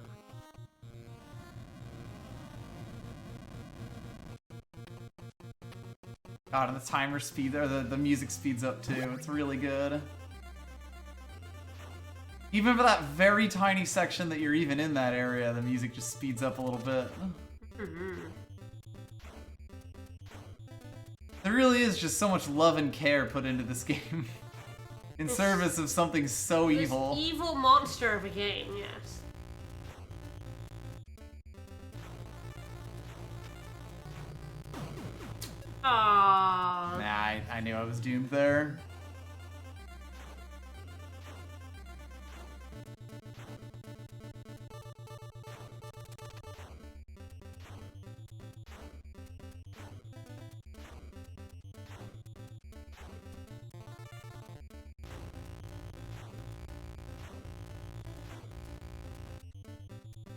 God, and the timer speed, or the music speeds up too. It's really good. Even for that very tiny section that you're even in that area, the music just speeds up a little bit. There really is just so much love and care put into this game. In service of something so evil. This evil monster of a game, yes. Aww. Nah, I knew I was doomed there.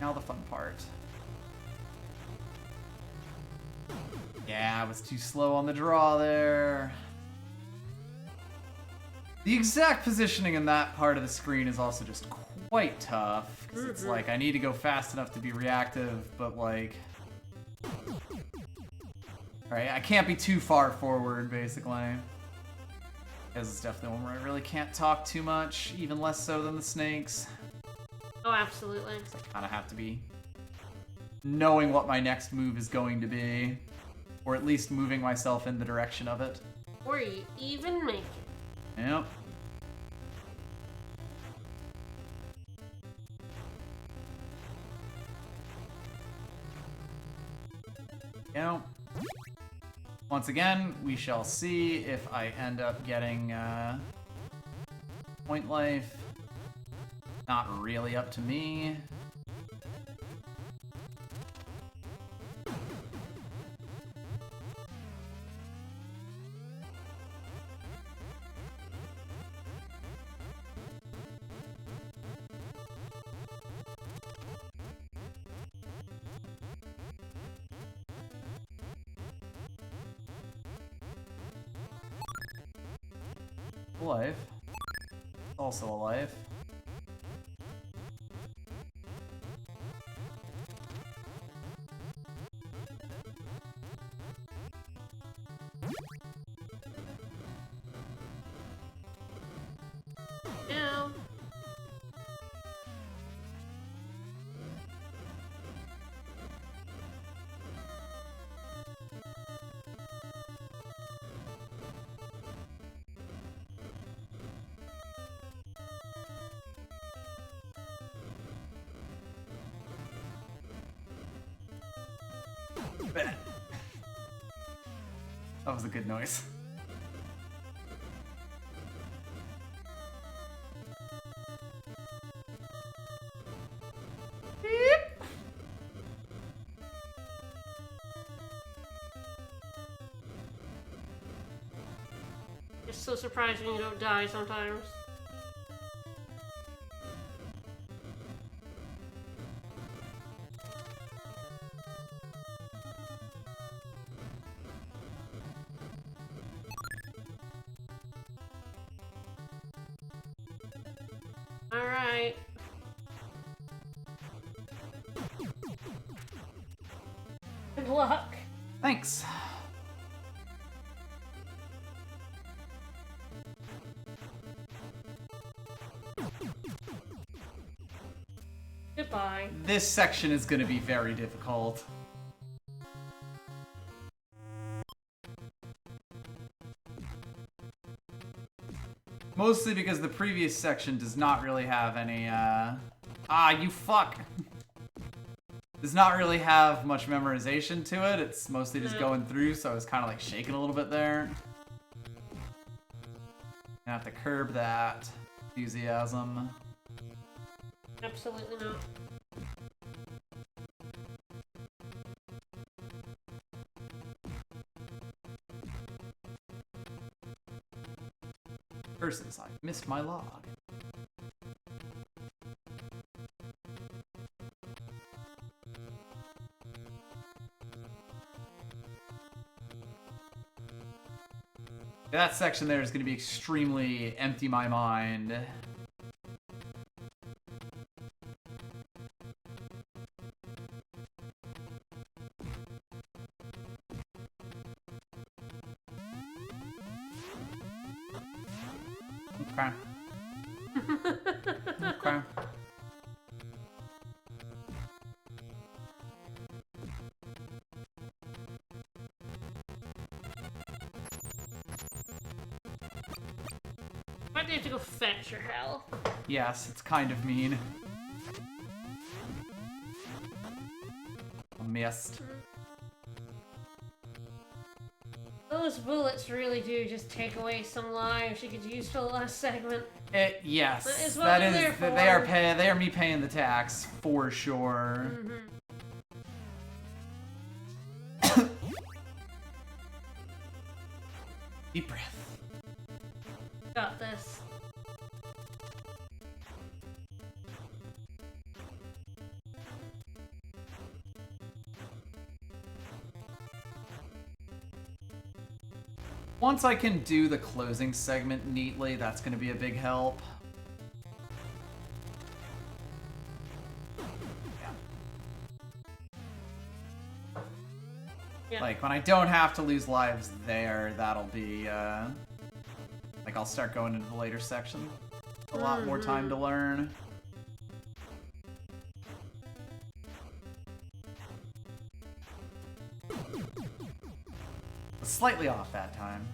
Now the fun part. Yeah, I was too slow on the draw there. The exact positioning in that part of the screen is also just quite tough. Because it's like, I need to go fast enough to be reactive, but like... Alright, I can't be too far forward, basically. This is definitely one where I really can't talk too much, even less so than the snakes. Oh, absolutely. I kind of have to be knowing what my next move is going to be, or at least moving myself in the direction of it. Or you even make it. Yep. Yep. Once again, we shall see if I end up getting point life. Not really up to me. Life. Also a life. Yeah. That was a good noise. It's so surprising you don't die sometimes. Alright. Good luck. Thanks. Goodbye. This section is going to be very difficult. Mostly because the previous section does not really have any, you fuck! Does not really have much memorization to it. It's mostly just going through, so I was kind of like shaking a little bit there. I have to curb that enthusiasm. Absolutely not. Curses, I missed my log. That section there is going to be extremely empty my mind. Okay. Okay. Why'd they have to go fetch your hell? Yes, it's kind of mean. I missed. Those bullets really do just take away some lives you could use for the last segment. Yes, That is what they're there for. They are me paying the tax for sure. Deep breath. Got this. Once I can do the closing segment neatly, that's going to be a big help. Yeah. Like, when I don't have to lose lives there, that'll be, like, I'll start going into the later section. A lot more time to learn. Slightly off that time.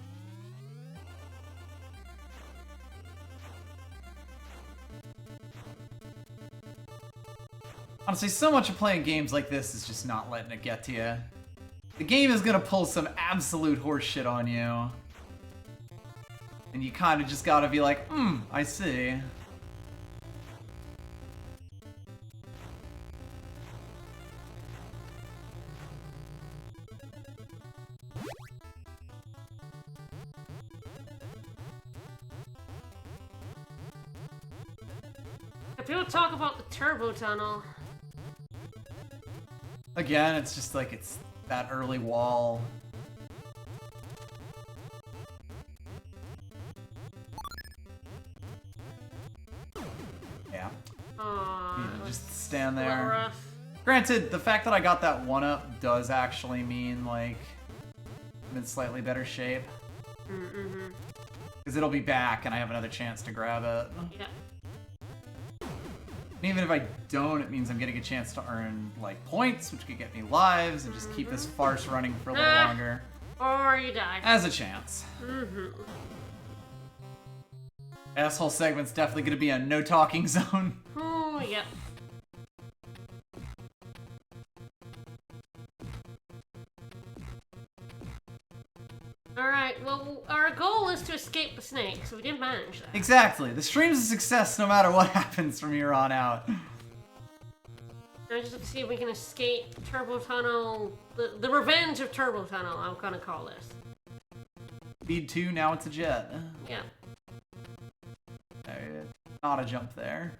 Honestly, so much of playing games like this is just not letting it get to you. The game is gonna pull some absolute horseshit on you. And you kinda just gotta be like, I see. People talk about the turbo tunnel. Again, it's just like, it's that early wall. Yeah. Aww, You just stand a little there. rough. Granted, the fact that I got that 1-up does actually mean, like, I'm in slightly better shape. Because it'll be back and I have another chance to grab it. Yeah. And even if I don't, it means I'm getting a chance to earn, like, points, which could get me lives, and just keep this farce running for a little longer. Or you die. As a chance. Asshole segment's definitely gonna be a no-talking zone. Oh, yep. Alright, well, our goal is to escape the snake, so we did manage that. Exactly. The stream's a success no matter what happens from here on out. Now I just have to see if we can escape Turbo Tunnel. The revenge of Turbo Tunnel, I'm gonna call this. Speed 2, now it's a jet. Yeah. Not a jump there.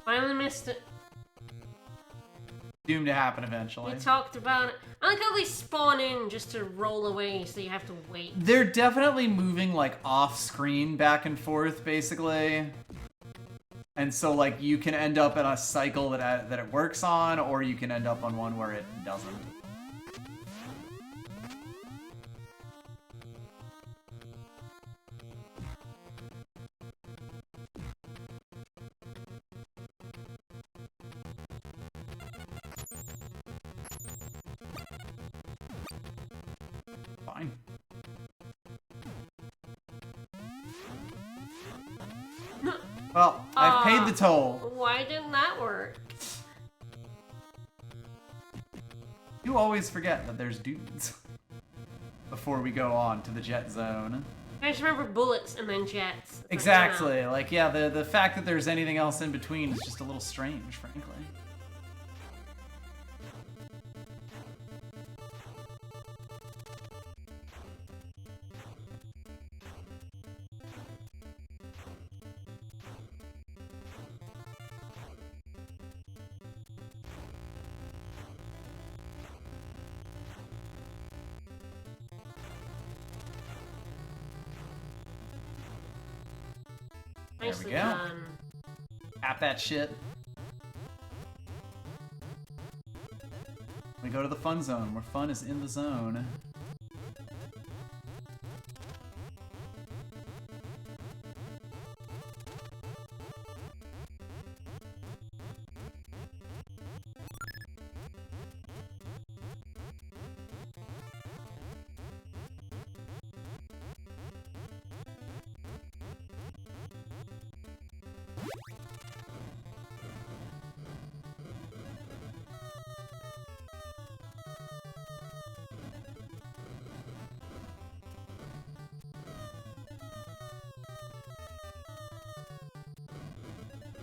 Finally missed it. Doomed to happen eventually. We talked about it. I like how they spawn in just to roll away, so you have to wait. They're definitely moving like off screen back and forth, basically. And so like you can end up in a cycle that it works on, or you can end up on one where it doesn't. Fine. Well, I've paid the toll. Why didn't that work? You always forget that there's dudes before we go on to the jet zone. I just remember bullets and then jets. Exactly. Like, yeah, the fact that there's anything else in between is just a little strange, frankly. Nicely go. done. Tap that shit. We go to the fun zone, where fun is in the zone.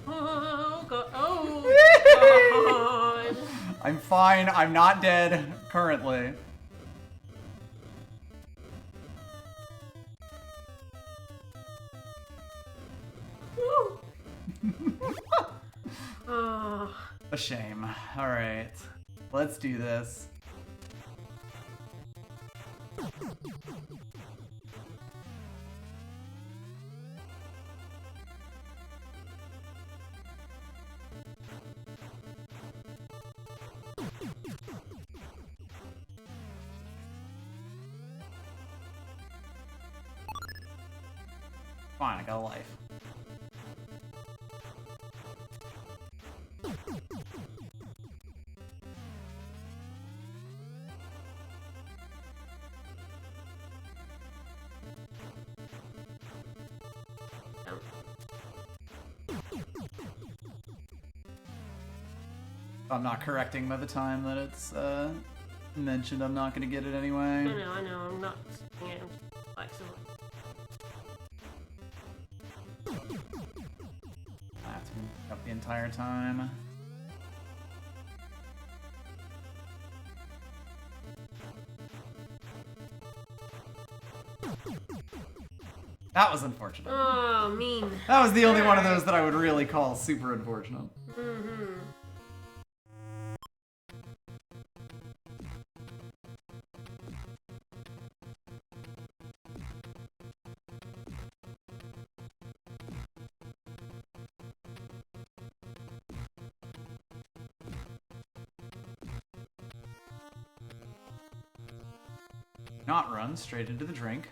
Oh god. Oh god. I'm fine. I'm not dead currently. Woo. Oh. A shame. All right, let's do this. Fine, I got a life. I'm not correcting by the time that it's mentioned. I'm not gonna get it anyway. I know, I'm not seeing it. I'm just flexible. I have to move up the entire time. That was unfortunate. Oh, mean. That was the only one of those that I would really call super unfortunate. Mm-hmm. Not run straight into the drink.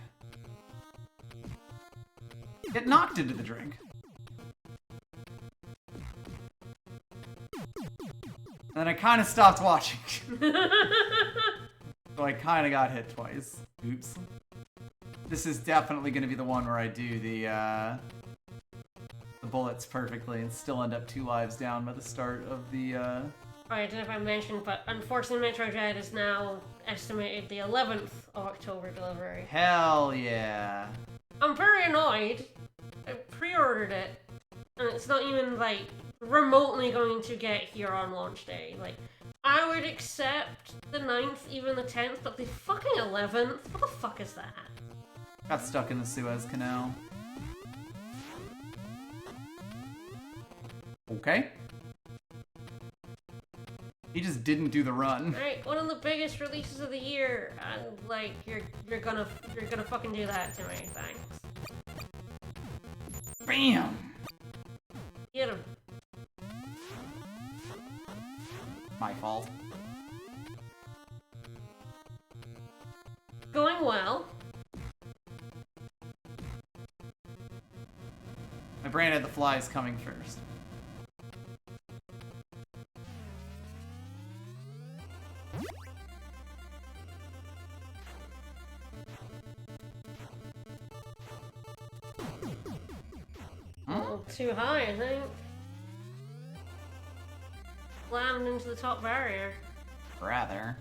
Get knocked into the drink. And then I kind of stopped watching. So I kind of got hit twice. Oops. This is definitely going to be the one where I do the bullets perfectly and still end up 2 lives down by the start of the, I don't know if I mentioned, but unfortunately Metro Dread is now estimated the 11th of October delivery. Hell yeah. I'm very annoyed. I pre-ordered it, and it's not even, like, remotely going to get here on launch day. Like, I would accept the 9th, even the 10th, but the fucking 11th? What the fuck is that? Got stuck in the Suez Canal. Okay. He just didn't do the run. Right, one of the biggest releases of the year, and like you're gonna fucking do that to me, thanks. Bam! Get him. My fault. Going well. My brain had the flies coming first. A little too high, I think. Slammed into the top barrier. Rather.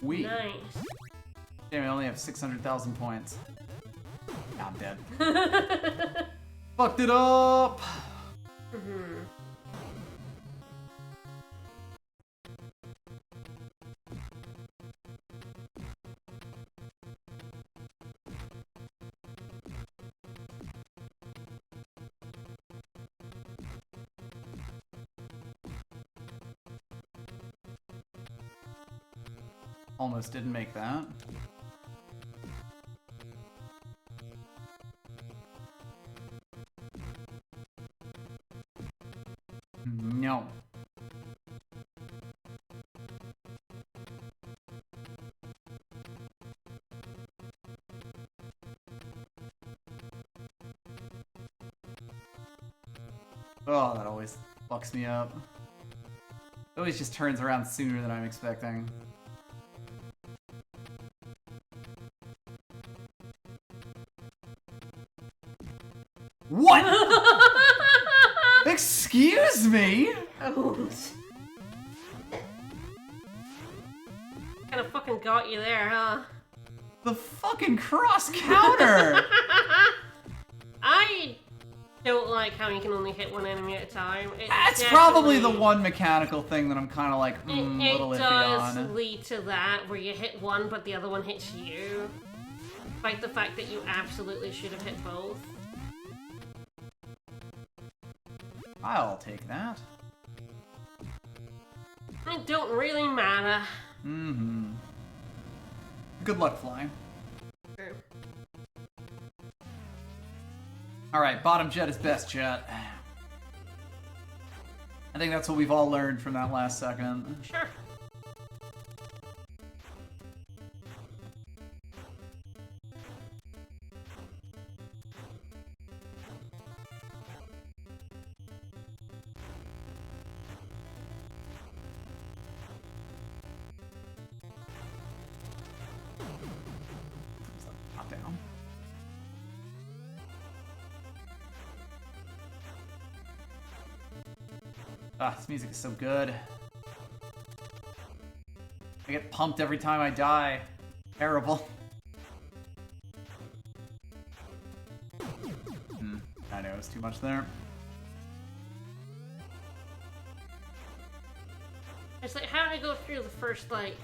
We. Nice. Damn, I only have 600,000 points. Nah, I'm dead. Fucked it up! Mm-hmm. Almost didn't make that. No. Oh, that always fucks me up. It always just turns around sooner than I'm expecting. What? Excuse me? Oh. Kinda fucking got you there, huh? The fucking cross counter! I don't like how you can only hit one enemy at a time. That's probably the one mechanical thing that I'm kind of like, a little it iffy does on. lead to that, where you hit one but the other one hits you. Despite the fact that you absolutely should have hit both. I'll take that. It don't really matter. Mm-hmm. Good luck, Fly. True. Alright, bottom jet is best jet. I think that's what we've all learned from that last second. Sure. Top down. Ah, this music is so good. I get pumped every time I die. Terrible. I know it was too much there. It's like having to go through the first, like,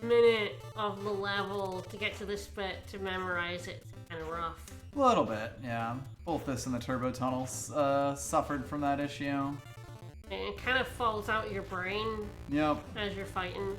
minute of the level to get to this bit to memorize it. It's kind of rough. A little bit, yeah. Both this and the turbo tunnels suffered from that issue. And it kind of falls out your brain Yep. as you're fighting.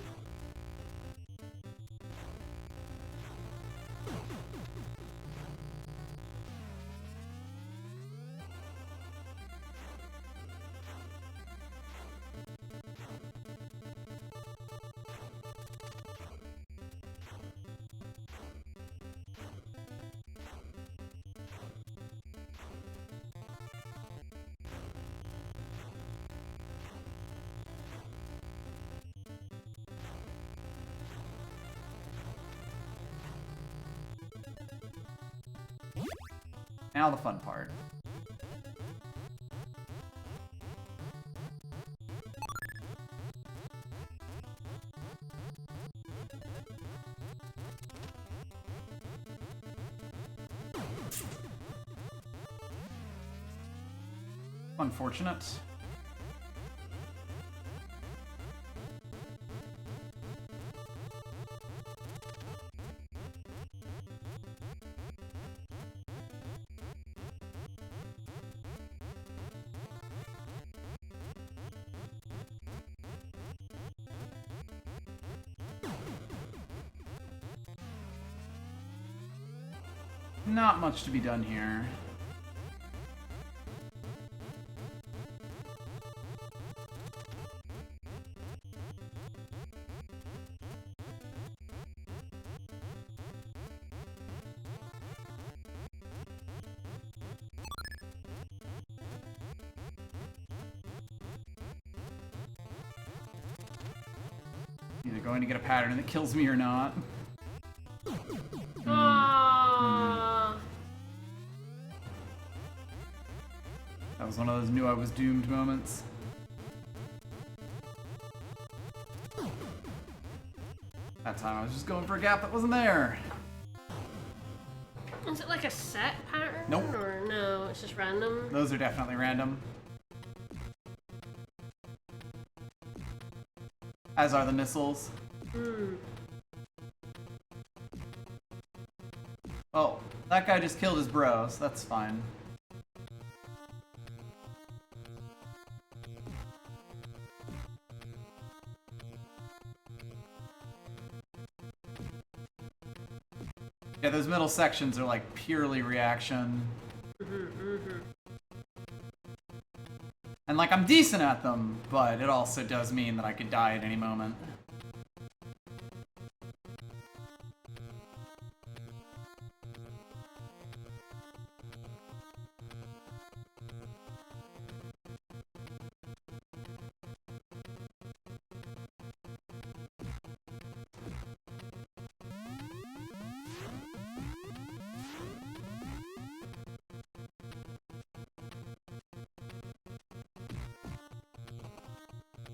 Now the fun part. Unfortunate. Not much to be done here. Either going to get a pattern that kills me or not. That was one of those knew I was doomed moments. That time I was just going for a gap that wasn't there. Is it like a set pattern? Nope. Or no, it's just random? Those are definitely random. As are the missiles. Oh, that guy just killed his bro, so that's fine. Yeah, those middle sections are like purely reaction. And like, I'm decent at them, but it also does mean that I could die at any moment.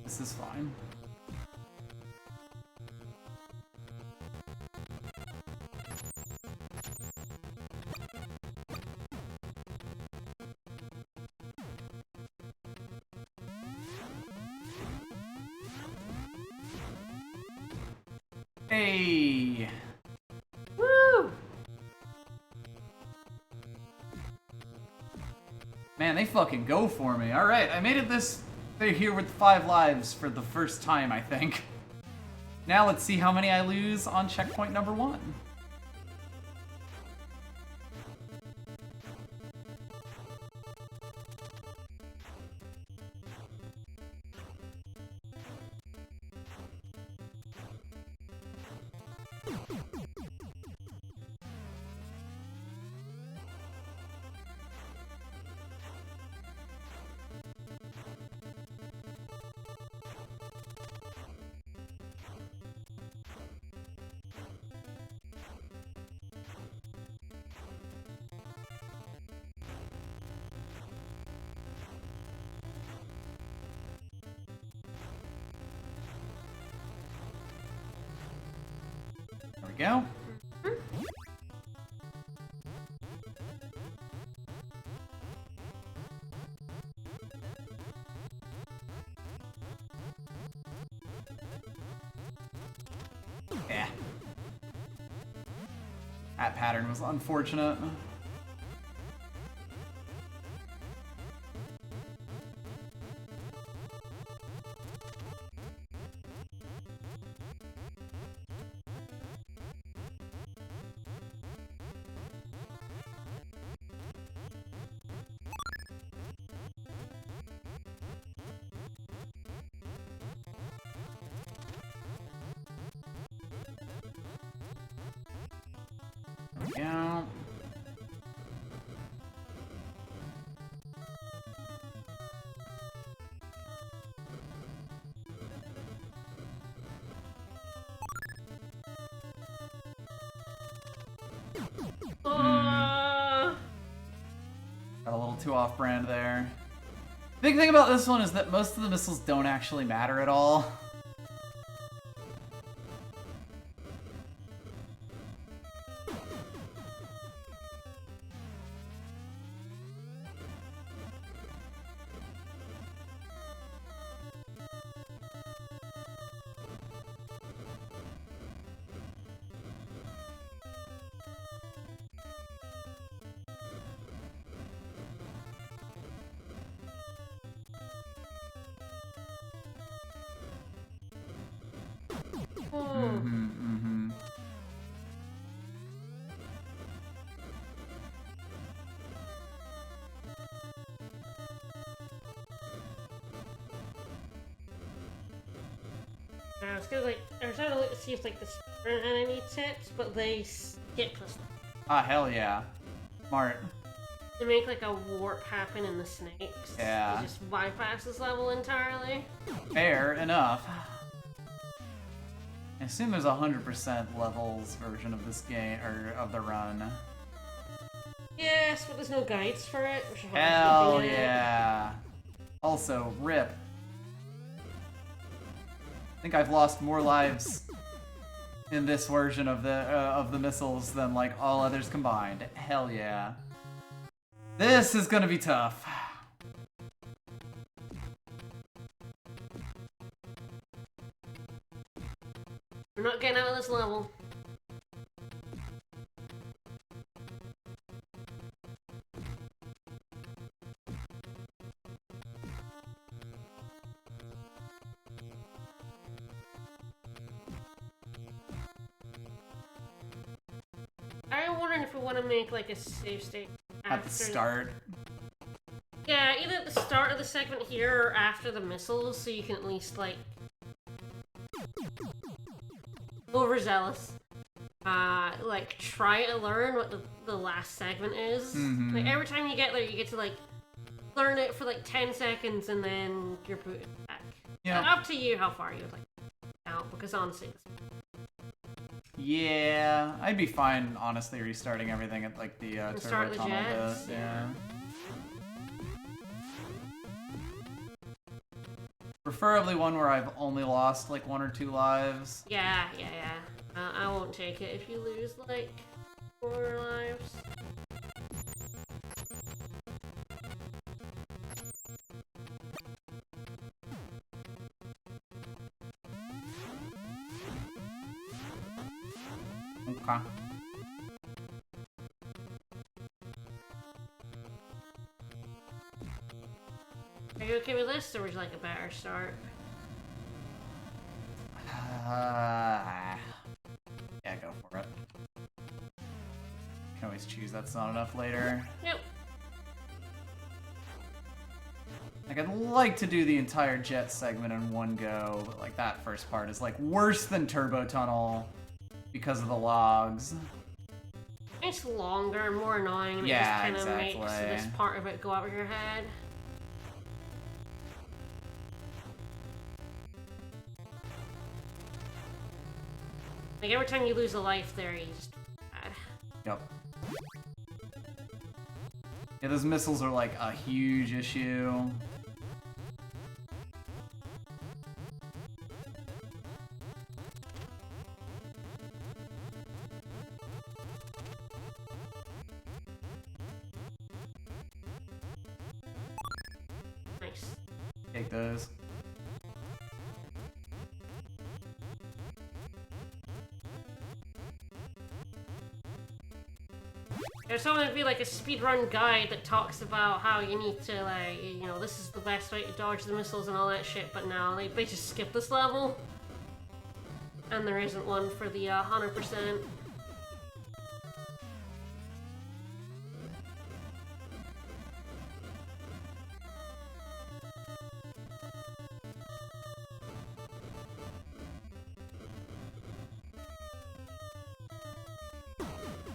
This is fine. Hey! Woo! Man, they fucking go for me. Alright, I made it this they're here with 5 lives for the first time, I think. Now let's see how many I lose on checkpoint number 1. There we go. Yeah. That pattern was unfortunate. Yeah. too off-brand there. Big thing about this one is that most of the missiles don't actually matter at all. I was gonna I was trying to look to see if like the sprint had any tips, but they skip this. Ah, hell yeah. Smart. They make like a warp happen in the snakes. Yeah. It just bypass this level entirely. Fair enough. I assume there's a 100% levels version of this game, or of the run. Yes, but there's no guides for it. Which is Hell yeah. Also, RIP. I think I've lost more lives in this version of the missiles than like all others combined. Hell yeah. This is gonna be tough. We're not getting out of this level. I'm wondering if we want to make like a save state At the start. Yeah, either at the start of the segment here or after the missiles, so you can at least like overzealous. Like try to learn what the last segment is. Like every time you get there, you get to like learn it for like 10 seconds and then you're booted back. Yeah. Up to you how far you would like out, because honestly, Yeah, I'd be fine, honestly, restarting everything at like the start turbo the tunnel jets, bit. Yeah. Preferably one where I've only lost like 1 or 2 lives. yeah. I won't take it if you lose like 4 lives. Okay. Are you okay with this, or would you like a better start? Yeah, go for it. Can always choose that's not enough later. Yep. Like, I'd like to do the entire jet segment in one go, but like that first part is like worse than Turbo Tunnel because of the logs. It's longer and more annoying, and Yeah, it just kind of makes exactly. this part of it go over your head. Like every time you lose a life there, you just bad. Yep. Yeah, those missiles are like a huge issue. Nice. Take those. There's someone to be like a speedrun guide that talks about how you need to like, you know, this is the best way to dodge the missiles and all that shit, but now they just skip this level. And there isn't one for the 100%.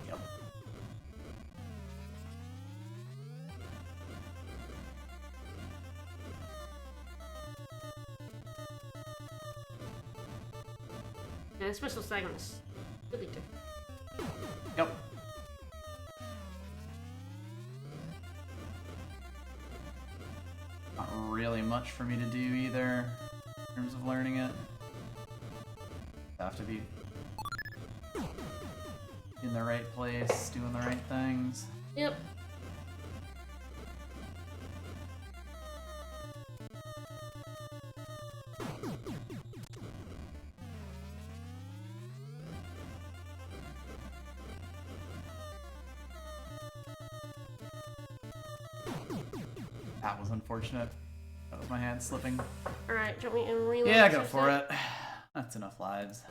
Yep. Yeah, this missile segment is really different. Yep. really much for me to do either in terms of learning it. I have to be in the right place, doing the right things. Yep. That was unfortunate. That was my hand slipping. Alright, do you want me to reload? Yeah, go for it. That's enough lives.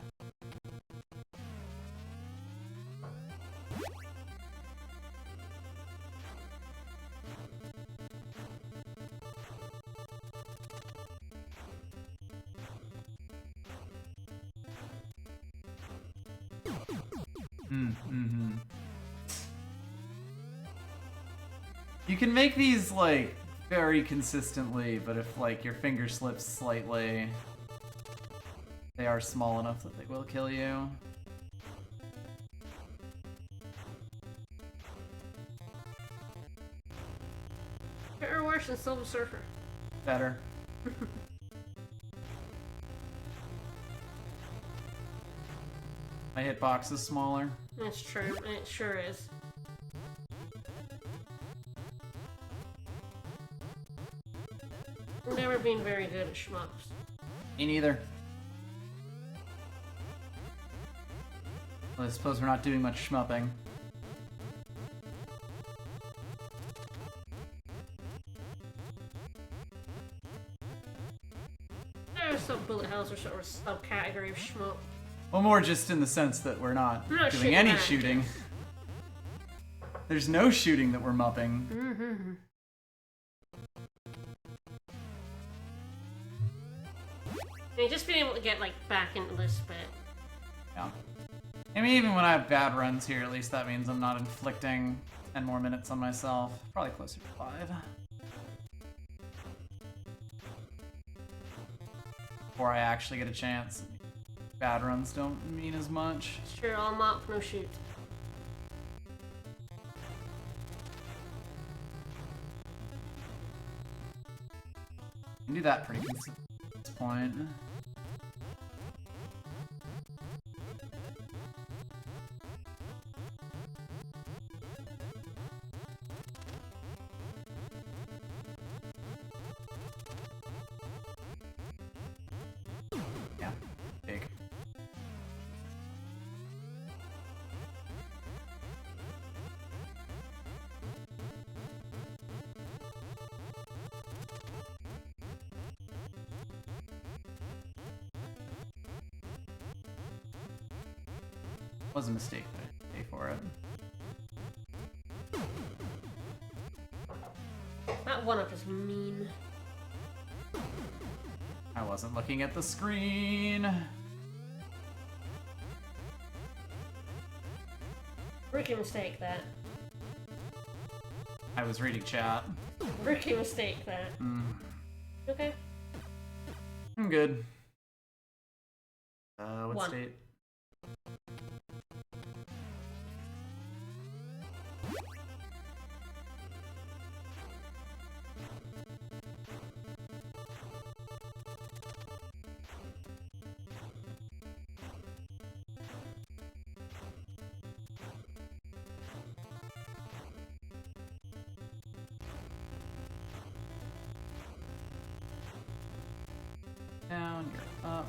Mm-hmm. You can make these, like, very consistently, but if, like, your finger slips slightly, they are small enough that they will kill you. Better or worse than Silver Surfer? Better. My hitbox is smaller. That's true, and it sure is. I've never been very good at shmups. Me neither. Well, I suppose we're not doing much shmupping. There's some bullet hells or sort of subcategory of shmup. Well, more just in the sense that we're not We're not doing shooting any at shooting. it. There's no shooting that we're mupping. Mm-hmm. And just being able to get, like, back into this bit. Yeah. I mean, even when I have bad runs here, at least that means I'm not inflicting 10 more minutes on myself. Probably closer to 5. Before I actually get a chance. Bad runs don't mean as much. Sure, all mop, no shoot. You can do that pretty consistent at this point. Yeah, big. Was a mistake, but I pay for it. That one-up is mean. I wasn't looking at the screen. Rookie mistake, that. I was reading chat. Rookie mistake, that. Okay. I'm good. What 1. state? Down, you're up,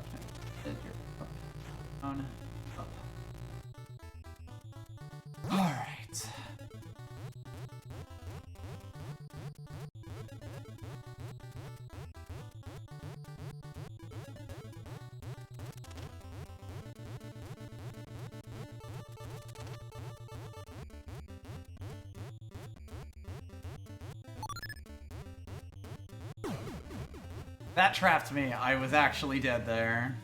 you're up, down, up. Alright. That trapped me. I was actually dead there.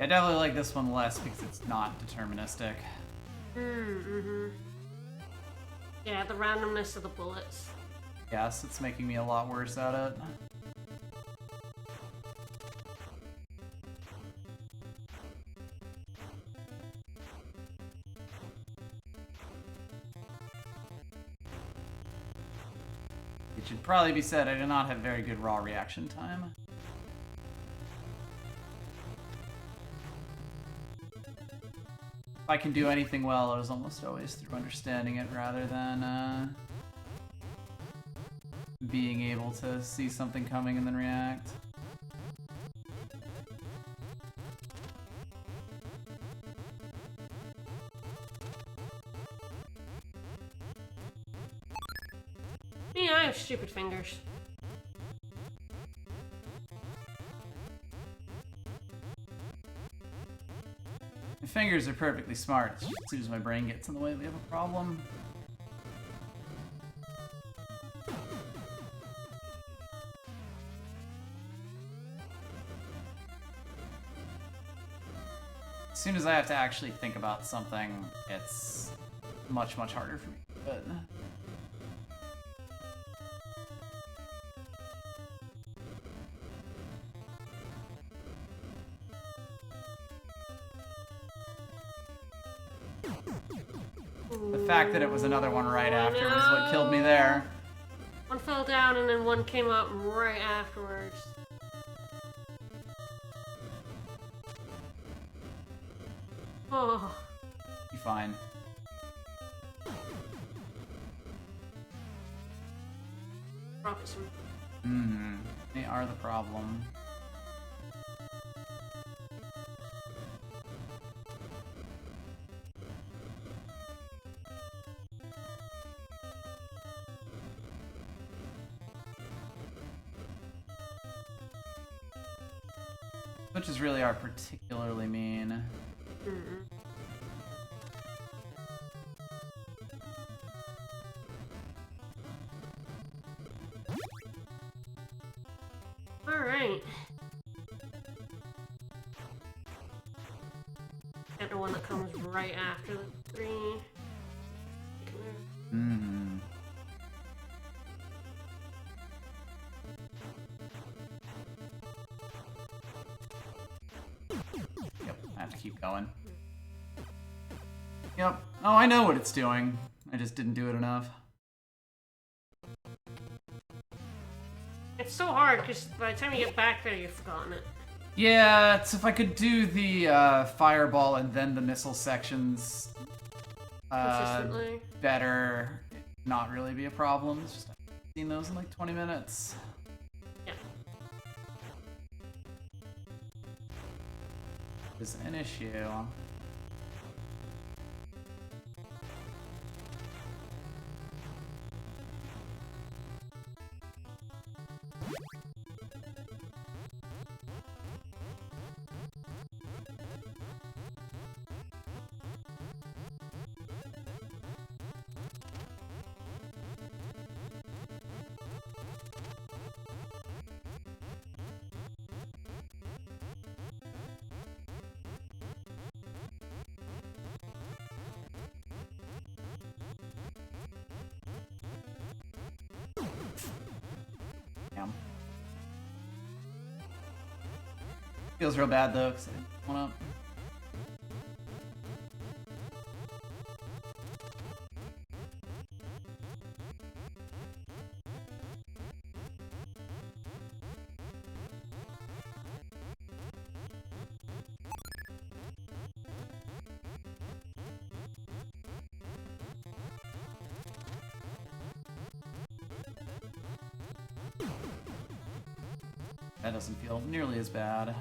I definitely like this one less because it's not deterministic. Yeah, the randomness of the bullets. Yes, it's making me a lot worse at it. It should probably be said I do not have very good raw reaction time. If I can do anything well, it was almost always through understanding it rather than being able to see something coming and then react. Yeah, I have stupid fingers. My fingers are perfectly smart. It's just as soon as my brain gets in the way, we have a problem. As soon as I have to actually think about something, it's much, much harder for me. But the fact that it was another one right after was what killed me there. One fell down and then one came up right afterwards. Oh. Be fine. Profit some. They are the problem. Switches really are particularly mean. Alright. Get the one that comes right after the three. Yep, I have to keep going. Yep. Oh, I know what it's doing. I just didn't do it enough. It's so hard because by the time you get back there, you've forgotten it. Yeah, it's if I could do the fireball and then the missile sections Consistently. better, it'd not really be a problem. It's just I've seen those in like 20 minutes. Yeah. Is an issue. Damn. Feels real bad though, because I didn't one up. That doesn't feel nearly as bad.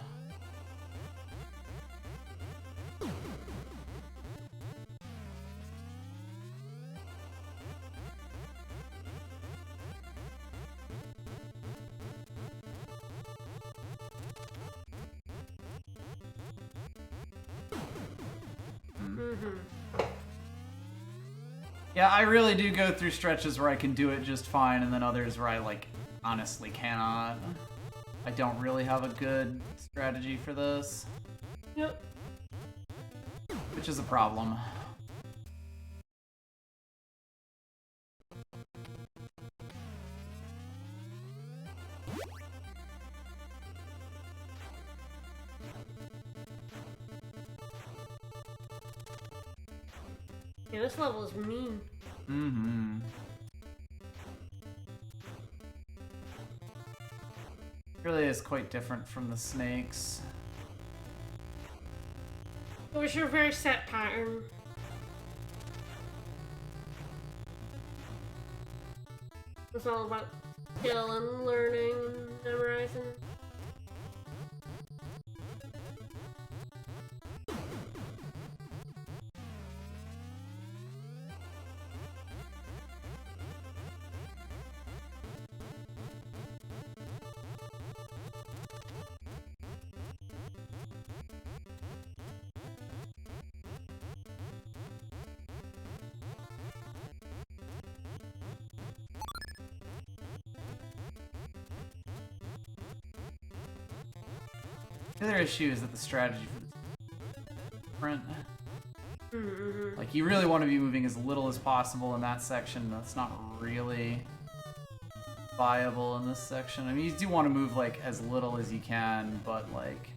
Yeah, I really do go through stretches where I can do it just fine, and then others where I, like, honestly cannot. I don't really have a good strategy for this. Yep. Which is a problem. Yeah, this level is mean. Mm-hmm. Really is quite different from the snakes. It was your very set pattern. It's all about skill and learning and memorizing. The other issue is that the strategy for this is different. Mm-hmm. Like, you really want to be moving as little as possible in that section. That's not really viable in this section. I mean, you do want to move, like, as little as you can, but, like,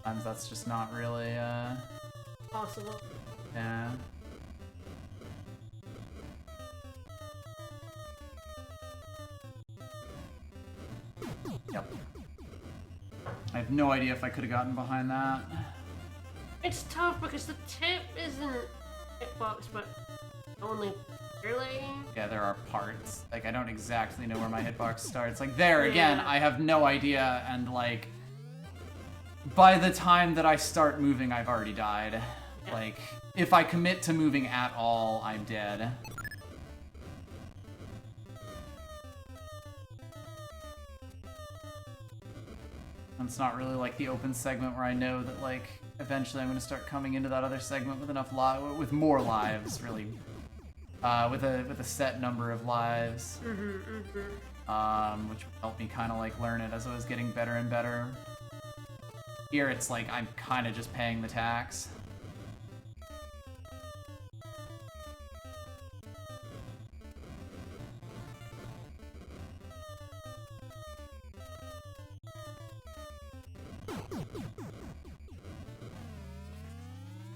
sometimes that's just not really, Possible. yeah. Yep. I have no idea if I could have gotten behind that. It's tough because the tip isn't hitbox, but only really. Yeah, there are parts. Like, I don't exactly know where my hitbox starts. Like, there, again, Yeah. I have no idea, and, like, by the time that I start moving, I've already died. Yeah. Like, if I commit to moving at all, I'm dead. And it's not really like the open segment where I know that, like, eventually I'm going to start coming into that other segment with enough with more lives, really. With a set number of lives. Which would help me kind of, like, learn it as I was getting better and better. Here it's like I'm kind of just paying the tax.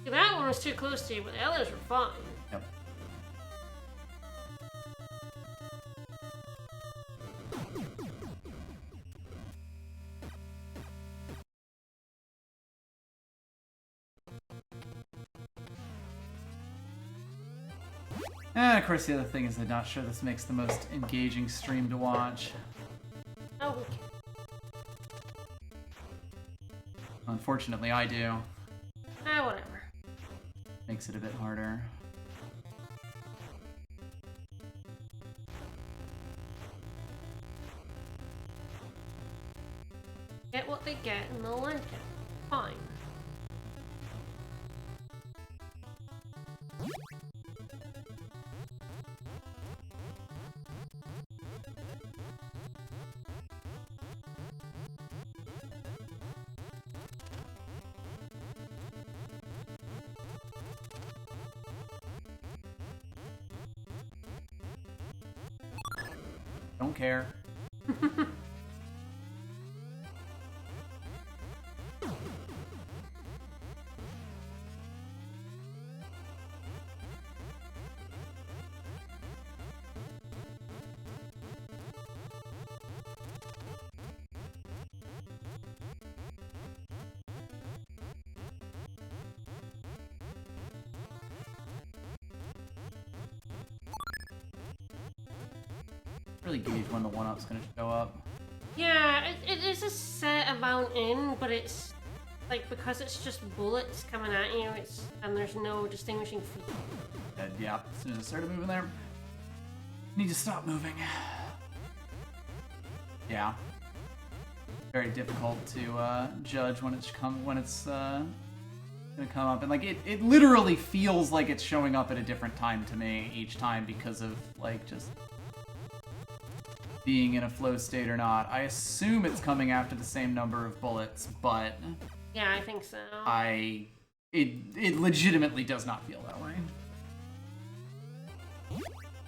That one was too close to you, but the others were fine. Yep. And of course the other thing is I'm not sure this makes the most engaging stream to watch. Oh, okay. Unfortunately I do. Ah, whatever. Makes it a bit harder. Get what they get and they'll like it. Fine. Don't care. Really gauge when the 1-up's gonna show up. Yeah, it is a set amount in, but it's like because it's just bullets coming at you, and there's no distinguishing feature. Yeah, as soon as I started moving there, need to stop moving. Yeah, very difficult to judge when it's gonna come up, and like it literally feels like it's showing up at a different time to me each time because of like just being in a flow state or not. I assume it's coming after the same number of bullets, but Yeah, I think so. It legitimately does not feel that way.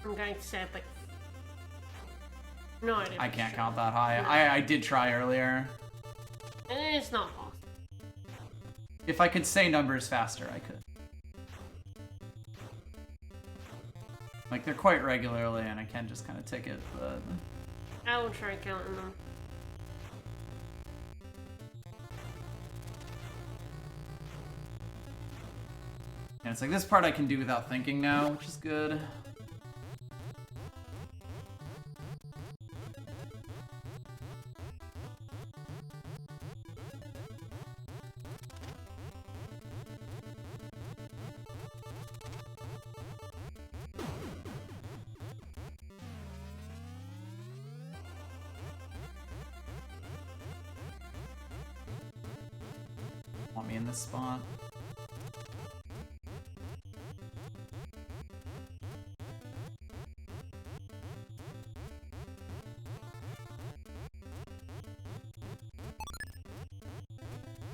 I'm going to say like... No idea. I can't sure. count that high. No. I did try earlier. And it's not possible. If I could say numbers faster, I could. Like, they're quite regularly, and I can just kind of tick it, but... I will try counting them. And it's like, this part I can do without thinking now, which is good. Want me in this spot?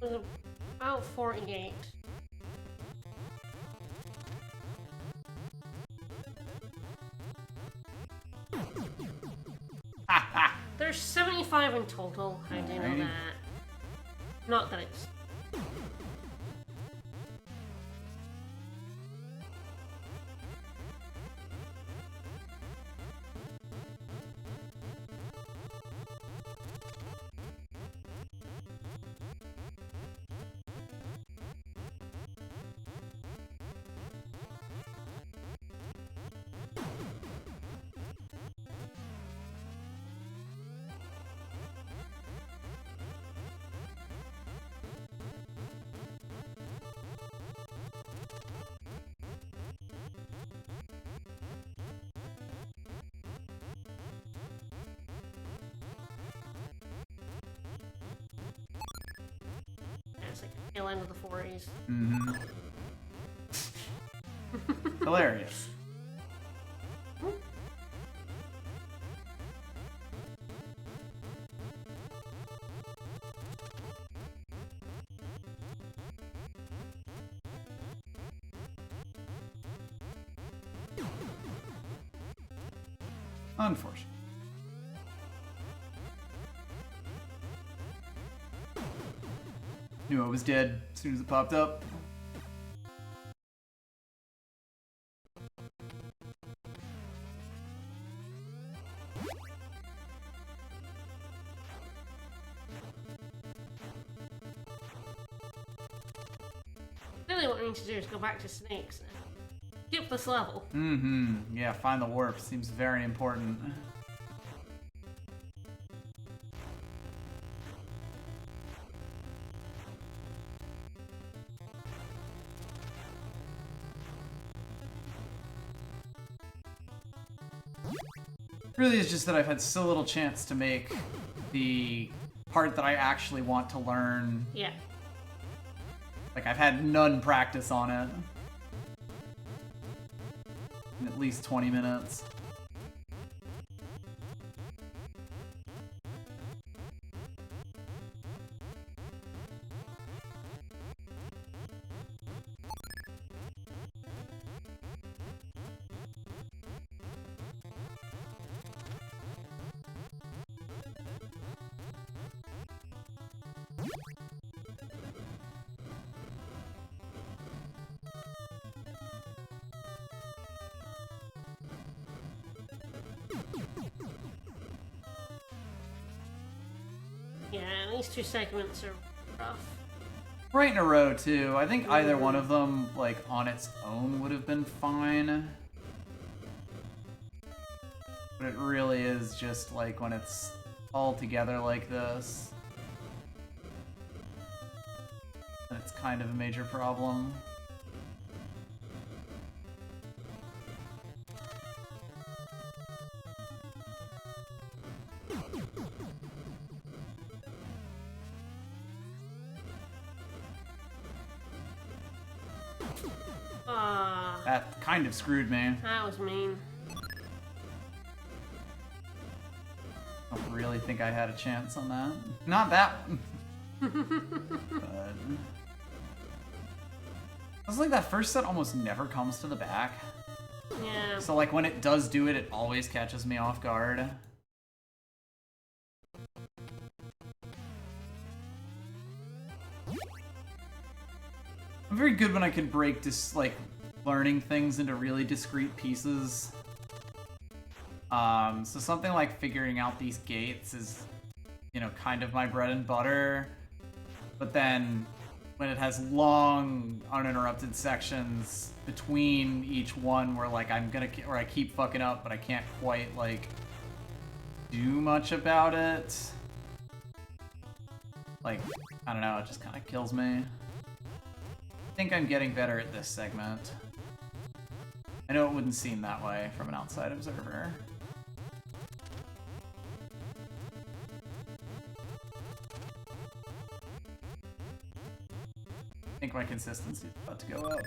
It was about 48. There's 75 in total. I do know Alrighty. that. Not that it's... It's like the tail end of the 40s. Mm-hmm. Hilarious. Unfortunate. Knew I was dead as soon as it popped up. Really what we need to do is go back to snakes and skip this level. Mm-hmm. Yeah, find the warp. Seems very important. Really is just that I've had so little chance to make the part that I actually want to learn. Yeah. Like, I've had none practice on it. In at least 20 minutes. Yeah, these two segments are rough. Right in a row, too. I think either one of them, like, on its own would have been fine. But it really is just, like, when it's all together like this. Then it's kind of a major problem. That kind of screwed me. That was mean. I don't really think I had a chance on that. Not that one. But it's like that first set almost never comes to the back. Yeah. So like when it does do it, it always catches me off guard. I'm very good when I can break just like learning things into really discrete pieces. So something like figuring out these gates is, you know, kind of my bread and butter. But then when it has long, uninterrupted sections between each one where like where I keep fucking up, but I can't quite like do much about it. Like, I don't know, it just kind of kills me. I think I'm getting better at this segment. I know it wouldn't seem that way from an outside observer. I think my consistency is about to go up.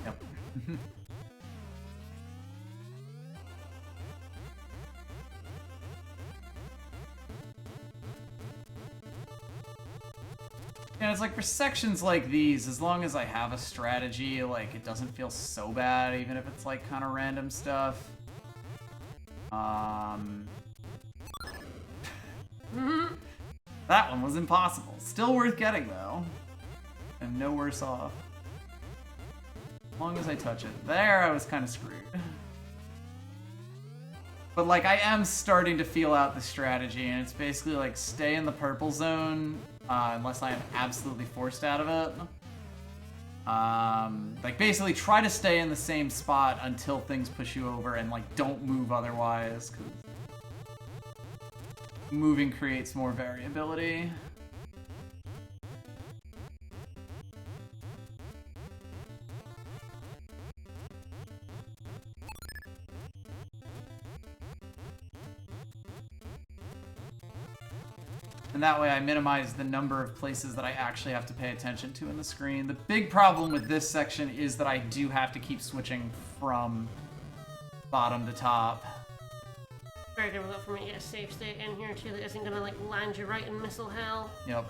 Yep. Yeah, it's like for sections like these, as long as I have a strategy, like it doesn't feel so bad, even if it's like kind of random stuff. That one was impossible. Still worth getting though. I'm no worse off. As long as I touch it. There, I was kind of screwed. But like, I am starting to feel out the strategy, and it's basically like stay in the purple zone unless I am absolutely forced out of it. Like basically try to stay in the same spot until things push you over, and like don't move otherwise, because moving creates more variability. And that way I minimize the number of places that I actually have to pay attention to in the screen. The big problem with this section is that I do have to keep switching from bottom to top. Very difficult for me to get a safe state in here too that isn't gonna like land you right in missile hell. Yep.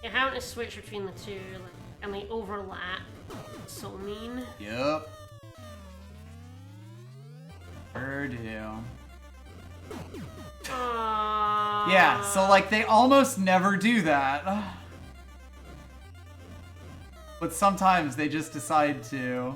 Yeah, having to switch between the two, like, and they overlap. So mean. Yep. Sure do. Yeah, so like they almost never do that. But sometimes they just decide to.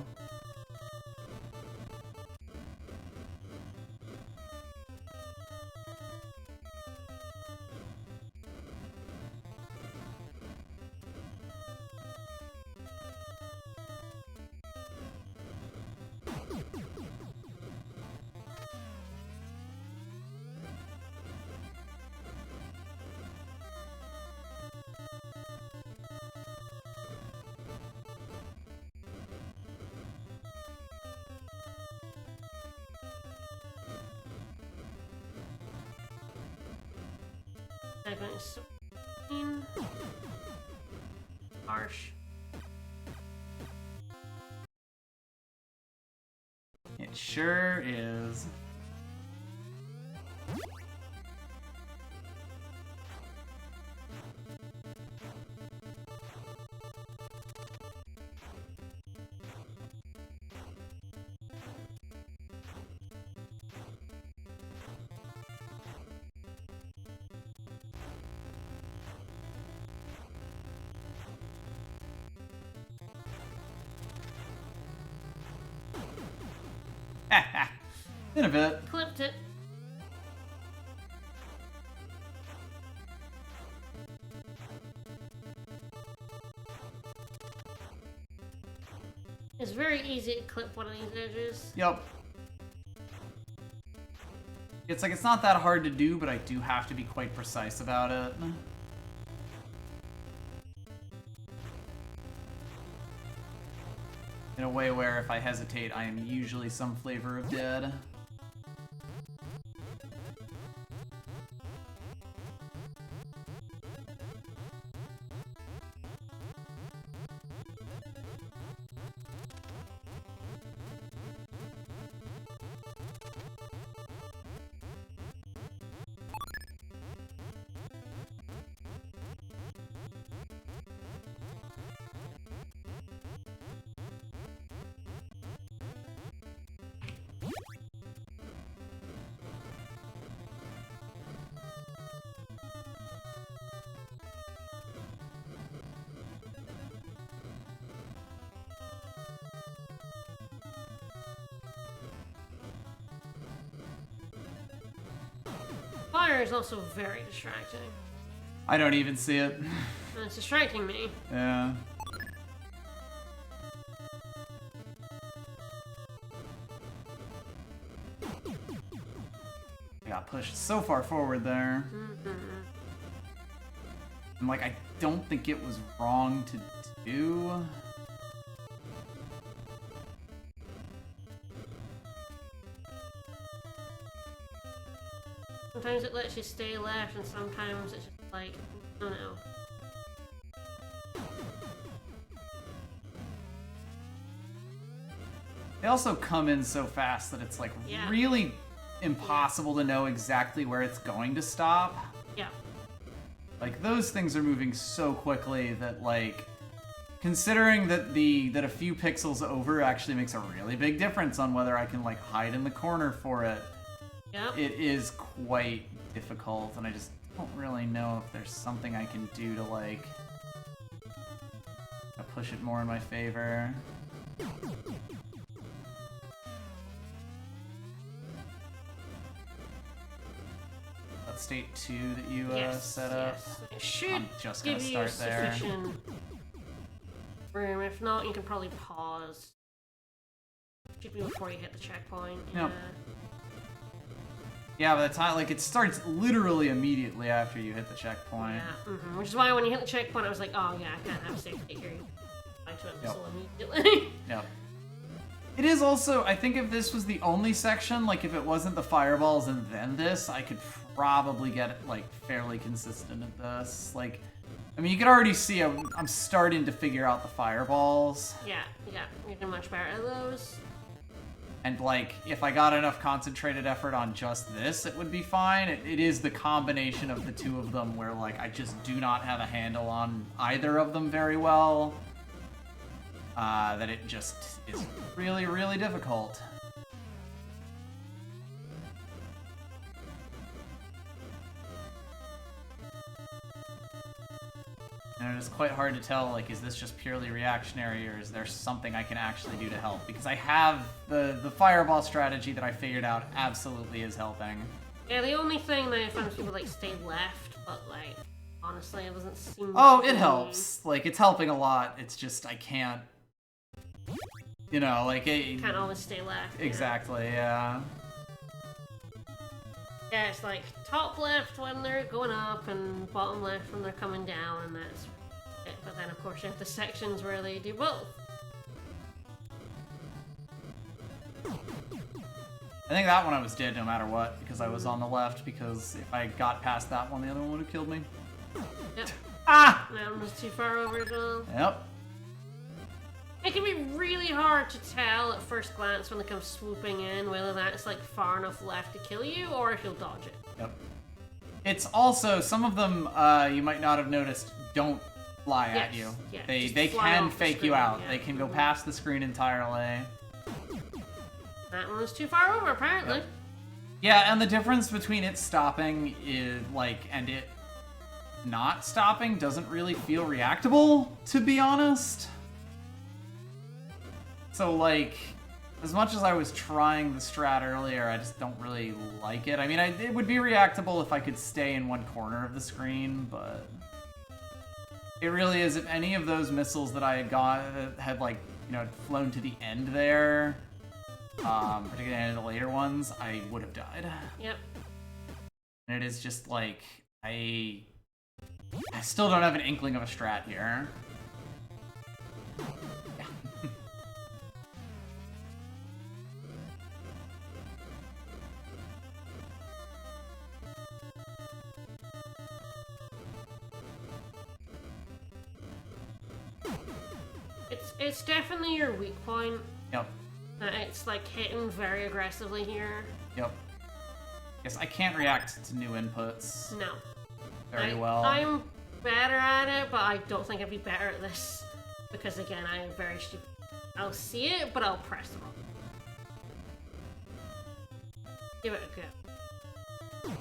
Segment is so mean. Harsh. It sure is. In a bit. Clipped it. It's very easy to clip one of these edges. Yep. It's like, it's not that hard to do, but I do have to be quite precise about it. In a way where if I hesitate, I am usually some flavor of dead. fire is also very distracting. I don't even see it. And it's distracting me. Yeah. I got pushed so far forward there. And like, I don't think it was wrong to do. Sometimes it lets you stay left, and sometimes it's just like, oh no. They also come in so fast that it's like Yeah. really impossible to know exactly where it's going to stop. Yeah. Like, those things are moving so quickly that, like, considering that that a few pixels over actually makes a really big difference on whether I can, like, hide in the corner for it. Yep. It is quite difficult, and I just don't really know if there's something I can do to, like, push it more in my favor. That state 2 that you set up. Yes. It should I'm just gonna give you start there. sufficient room. If not, you can probably pause. Should be before you hit the checkpoint. Yep. Yeah, by the time, like, it starts literally immediately after you hit the checkpoint. Yeah. Which is why when you hit the checkpoint, I was like, oh yeah, I can't have a safe state here. I to it missile immediately. Yep. It is also, I think if this was the only section, like if it wasn't the fireballs and then this, I could probably get it, like, fairly consistent at this. Like, I mean, you can already see I'm starting to figure out the fireballs. Yeah, you're doing much better at those. And, like, if I got enough concentrated effort on just this, it would be fine. It is the combination of the two of them where, like, I just do not have a handle on either of them very well. That it just is really, really difficult. And it is quite hard to tell, like, is this just purely reactionary, or is there something I can actually do to help? Because I have the fireball strategy that I figured out absolutely is helping. Yeah, the only thing that I found people like stay left, but like honestly, it doesn't seem. Oh, to it be- helps. Like, it's helping a lot. It's just I can't. You know, like it. Can't always stay left. Exactly. Yeah. Yeah, it's like top left when they're going up and bottom left when they're coming down, and that's it. But then, of course, you have the sections where they do both. I think that one I was dead no matter what because I was on the left. Because if I got past that one, the other one would have killed me. Yep. Ah. That one was too far over as well. Yep. It can be really hard to tell at first glance when they come swooping in whether that's like far enough left to kill you or if you'll dodge it. Yep. It's also, some of them you might not have noticed don't fly at you. Yeah, They just fly can off the fake you screen, out. yeah. They can go past the screen entirely. That one was too far over, apparently. Yep. Yeah, and the difference between it stopping is like and it not stopping doesn't really feel reactable, to be honest. So, like, as much as I was trying the strat earlier, I just don't really like it. I mean, it would be reactable if I could stay in one corner of the screen, but it really is. If any of those missiles that I had got had, like, you know, flown to the end there, particularly any of the later ones, I would have died. Yep. And it is just like I still don't have an inkling of a strat here. It's definitely your weak point. Yep. It's like hitting very aggressively here. Yep. Guess I can't react to new inputs No. very well. I'm better at it, but I don't think I'd be better at this. Because again, I am very stupid. I'll see it, but I'll press the button. Give it a go.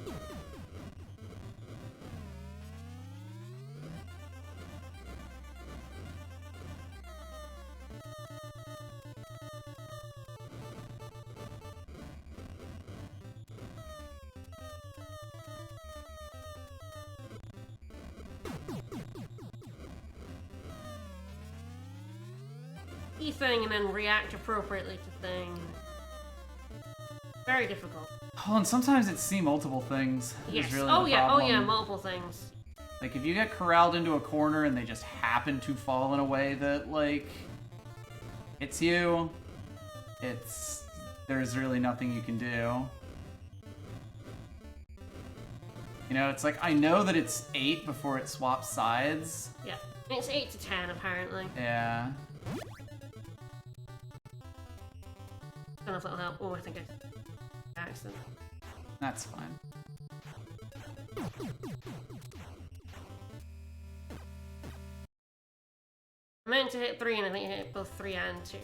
see thing and then react appropriately to thing. Very difficult. Oh, and sometimes it's see multiple things. Yes. Is really Oh the yeah. Oh problem. yeah. Multiple things. Like, if you get corralled into a corner and they just happen to fall in a way that, like, hits you, there's really nothing you can do. You know, it's like, I know that it's 8 before it swaps sides. Yeah. It's 8 to 10 apparently. Yeah. I don't know if that'll help. Oh, I think I accident. That's fine. I meant to hit 3 and I think I hit both 3 and 2.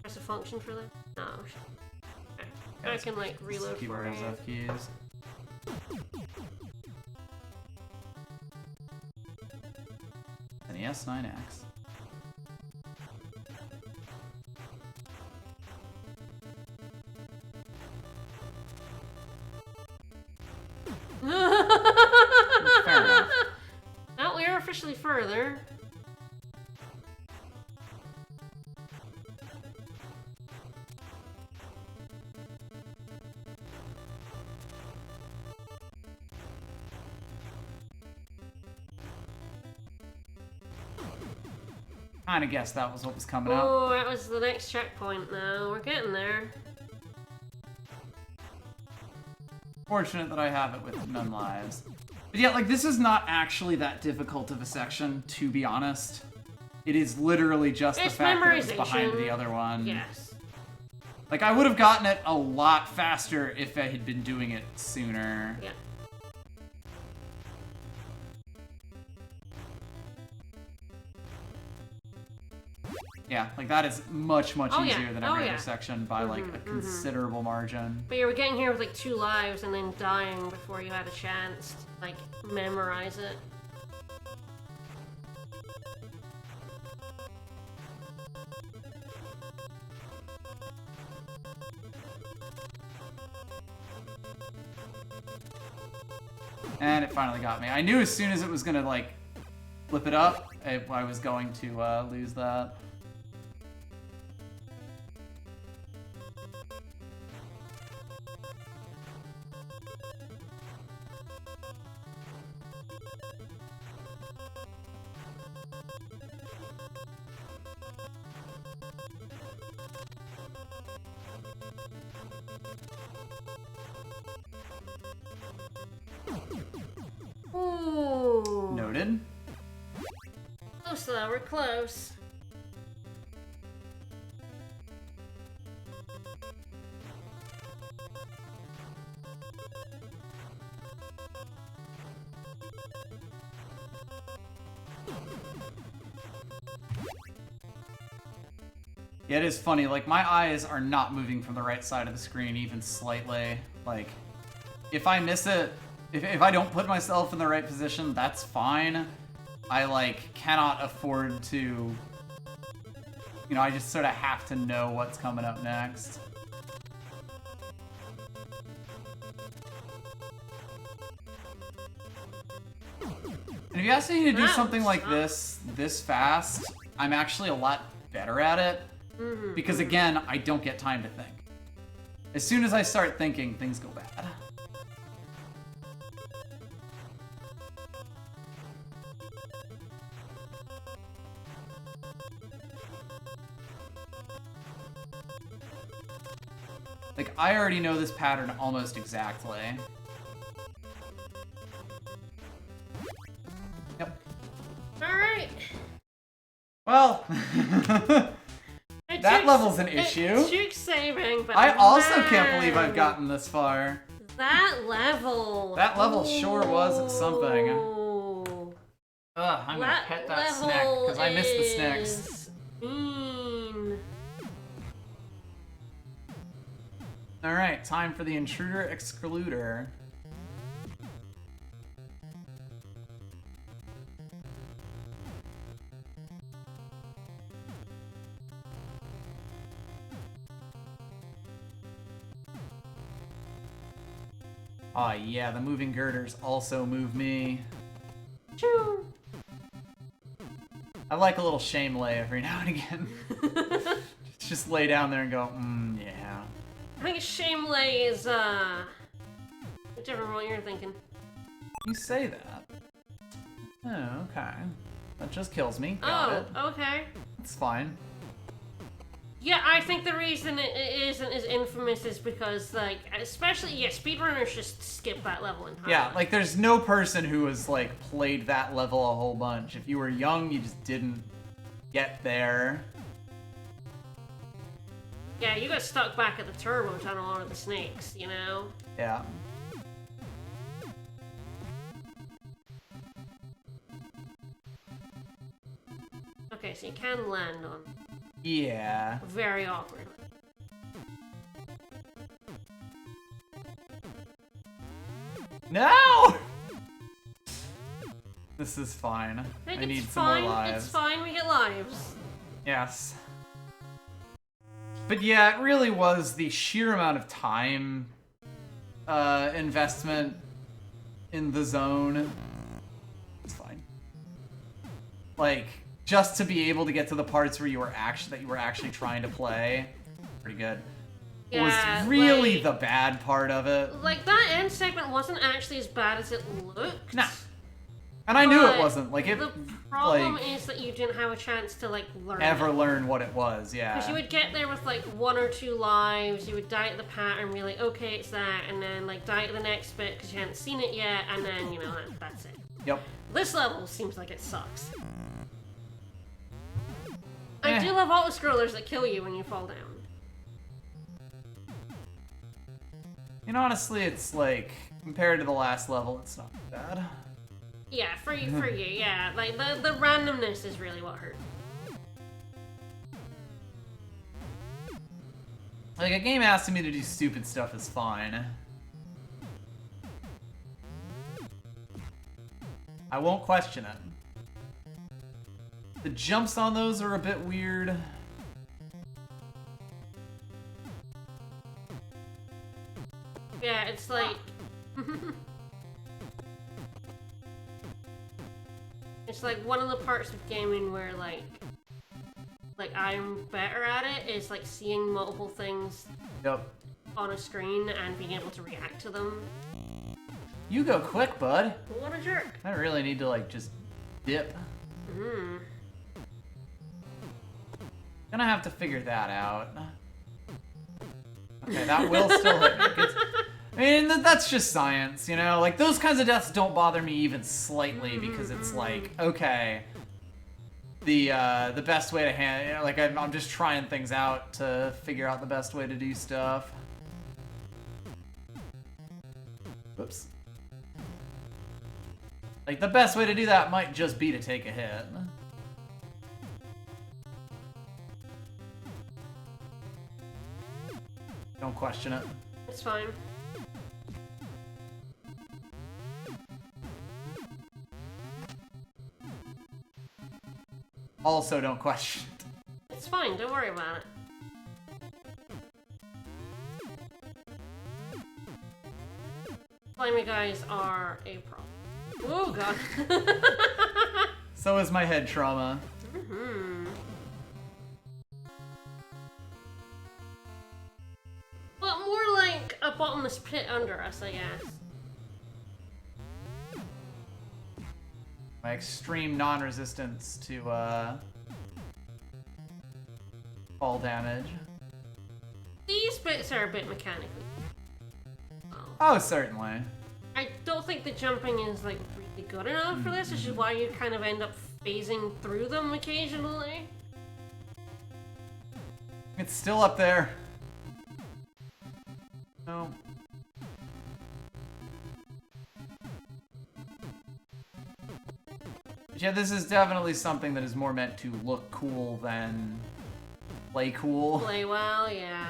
Press a function for this? No. Okay. I can like reload for Keyboard it. has F keys. And the S9X. Fair enough. Well, we are officially further. Kinda guessed that was what was coming up. Oh, that was the next checkpoint now. We're getting there. Fortunate that I have it with none lives. But yeah, like, this is not actually that difficult of a section, to be honest. It is literally just the It's fact that it was behind memorization. the other one. Yes. Like, I would have gotten it a lot faster if I had been doing it sooner. Yeah. Yeah, like, that is much, much Oh, yeah. easier than Oh, every yeah. other section by, like, a considerable margin. But you were getting here with like 2 lives and then dying before you had a chance to like memorize it. And it finally got me. I knew as soon as it was gonna, like, flip it up, I was going to lose that. Ooh. Noted. Close though, we're close. Yeah, it is funny, like, my eyes are not moving from the right side of the screen even slightly. Like, if I miss it, if I don't put myself in the right position, that's fine. I, like, cannot afford to... You know, I just sort of have to know what's coming up next. And if you ask me to do something like this fast, I'm actually a lot better at it. Because, again, I don't get time to think. As soon as I start thinking, things go bad. Like, I already know this pattern almost exactly. Yep. Alright. Well, that level's an issue. It took saving, but I also can't man, believe I've gotten this far. that level. That level sure was something. Ooh. Ugh, I'm gonna pet that snack, level because I missed the snacks. is mean. Alright, time for the Intruder Excluder. Oh yeah, the moving girders also move me. Choo! I like a little shame lay every now and again. Just lay down there and go, yeah. I think shame lay is, whichever one you're thinking. You say that. Oh, okay. That just kills me. Got it. Okay. It's fine. Yeah, I think the reason it isn't as infamous is because, like, especially, speedrunners just skip that level entirely. Yeah, like, there's no person who has, like, played that level a whole bunch. If you were young, you just didn't get there. Yeah, you got stuck back at the turbo tunnel under the snakes, you know? Yeah. Okay, so you can land on Yeah. very awkward. No! This is fine. I It's need fine, some more lives. It's fine, we get lives. Yes. But yeah, it really was the sheer amount of time investment in the zone. It's fine. Like, just to be able to get to the parts where you were actually trying to play, pretty good. Yeah, was really like- the bad part of it. Like, that end segment wasn't actually as bad as it looked. Nah. And I knew it But wasn't. Like, it, the problem like, is that you didn't have a chance to, like, learn ever it. learn what it was, yeah. Because you would get there with, like, 1 or 2 lives, you would die at the pattern, be like, okay, it's that, and then, like, die at the next bit because you hadn't seen it yet, and then, you know, that's it. Yep. This level seems like it sucks. Eh. I do love auto-scrollers that kill you when you fall down. And honestly, it's like, compared to the last level, it's not bad. Yeah, for you, yeah. Like, the randomness is really what hurt. Like, a game asking me to do stupid stuff is fine. I won't question it. The jumps on those are a bit weird. Yeah, it's like... it's like one of the parts of gaming where, like I'm better at it is, like, seeing multiple things Yep. on a screen and being able to react to them. You go quick, bud. What a jerk. I really need to, like, just dip. Gonna have to figure that out. Okay, that will still hit me. I mean, that's just science, you know? Like, those kinds of deaths don't bother me even slightly because it's like, okay, the best way to handle, you know, like, I'm just trying things out to figure out the best way to do stuff. Whoops. Like, the best way to do that might just be to take a hit. Don't question it. It's fine. Also, don't question it. It's fine, don't worry about it. Slimy guys are a problem. Oh god. So is my head trauma. But more like a bottomless pit under us, I guess. My extreme non-resistance to fall damage. These bits are a bit mechanical. Oh, certainly. I don't think the jumping is, like, really good enough for this, which is why you kind of end up phasing through them occasionally. It's still up there. No. But yeah, this is definitely something that is more meant to look cool than play cool. Play well, yeah.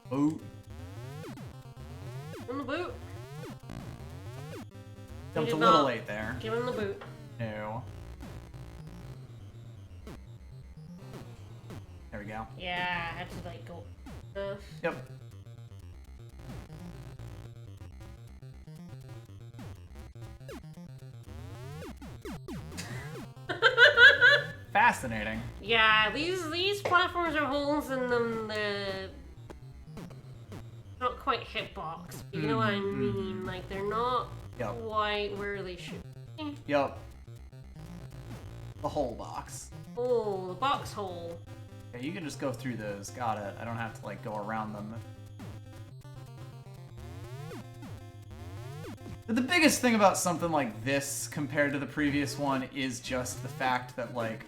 Boot. Give him the boot. Jumped a did little not. late there. Give him the boot. No. There we go. Yeah, I have to like go. Yep. Fascinating. Yeah, these platforms have holes in them that not quite hitbox. You know what I mean? Like they're not quite where they should be. Yep. The hole box. Oh, the box hole. Okay, you can just go through those. Got it. I don't have to like go around them. But the biggest thing about something like this compared to the previous one is just the fact that like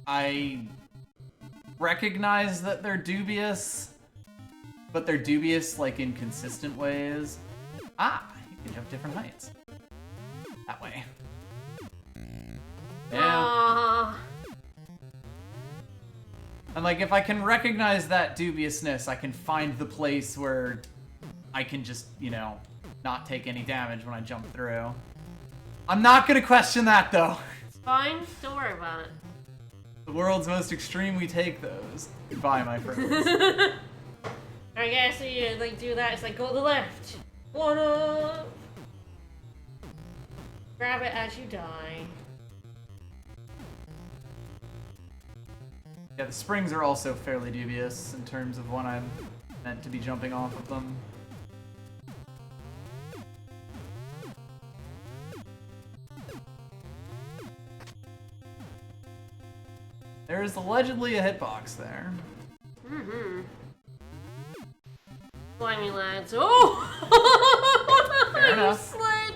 I recognize that they're dubious, but they're dubious like in consistent ways. Ah, you can jump different heights. That way. Yeah. And like if I can recognize that dubiousness, I can find the place where I can just, you know, not take any damage when I jump through. I'm not gonna question that though. It's fine, don't worry about it. The world's most extreme, we take those. Goodbye, my friends. I guess so you like do that, it's like go to the left. One up. Grab it as you die. Yeah, the springs are also fairly dubious in terms of when I'm meant to be jumping off of them. There is allegedly a hitbox there. Mm-hmm. Slimy lads. Oh! Fair enough. Sled!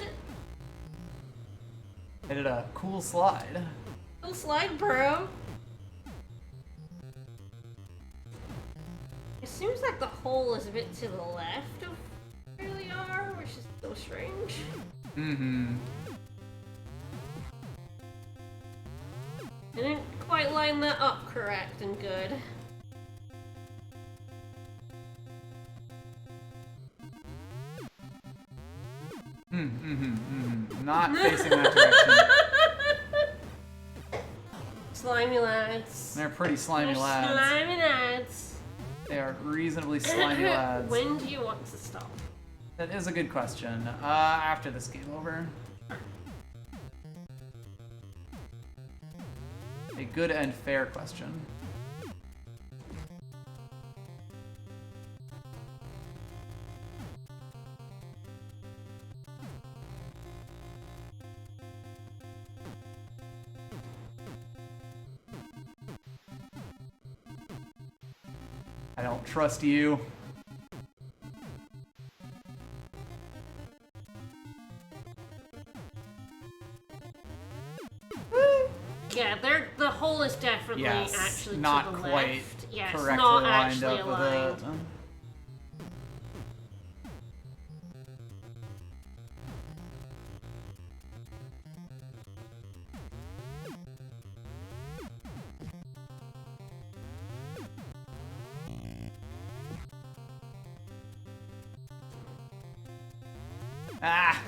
I did a cool slide. Cool slide, bro. It seems like the hole is a bit to the left of where they are, which is so strange. Mm-hmm. I didn't quite line that up correct and good. Not facing that direction. Slimy lads. They're pretty slimy They're lads. Slimy lads. They are reasonably slimy lads. When do you want to stop? That is a good question. After this game over. A good and fair question. I don't trust you. Yeah, the hole is definitely Yes, actually not to the quite left. Yeah, it's correctly not lined actually up with aligned. it. Ah!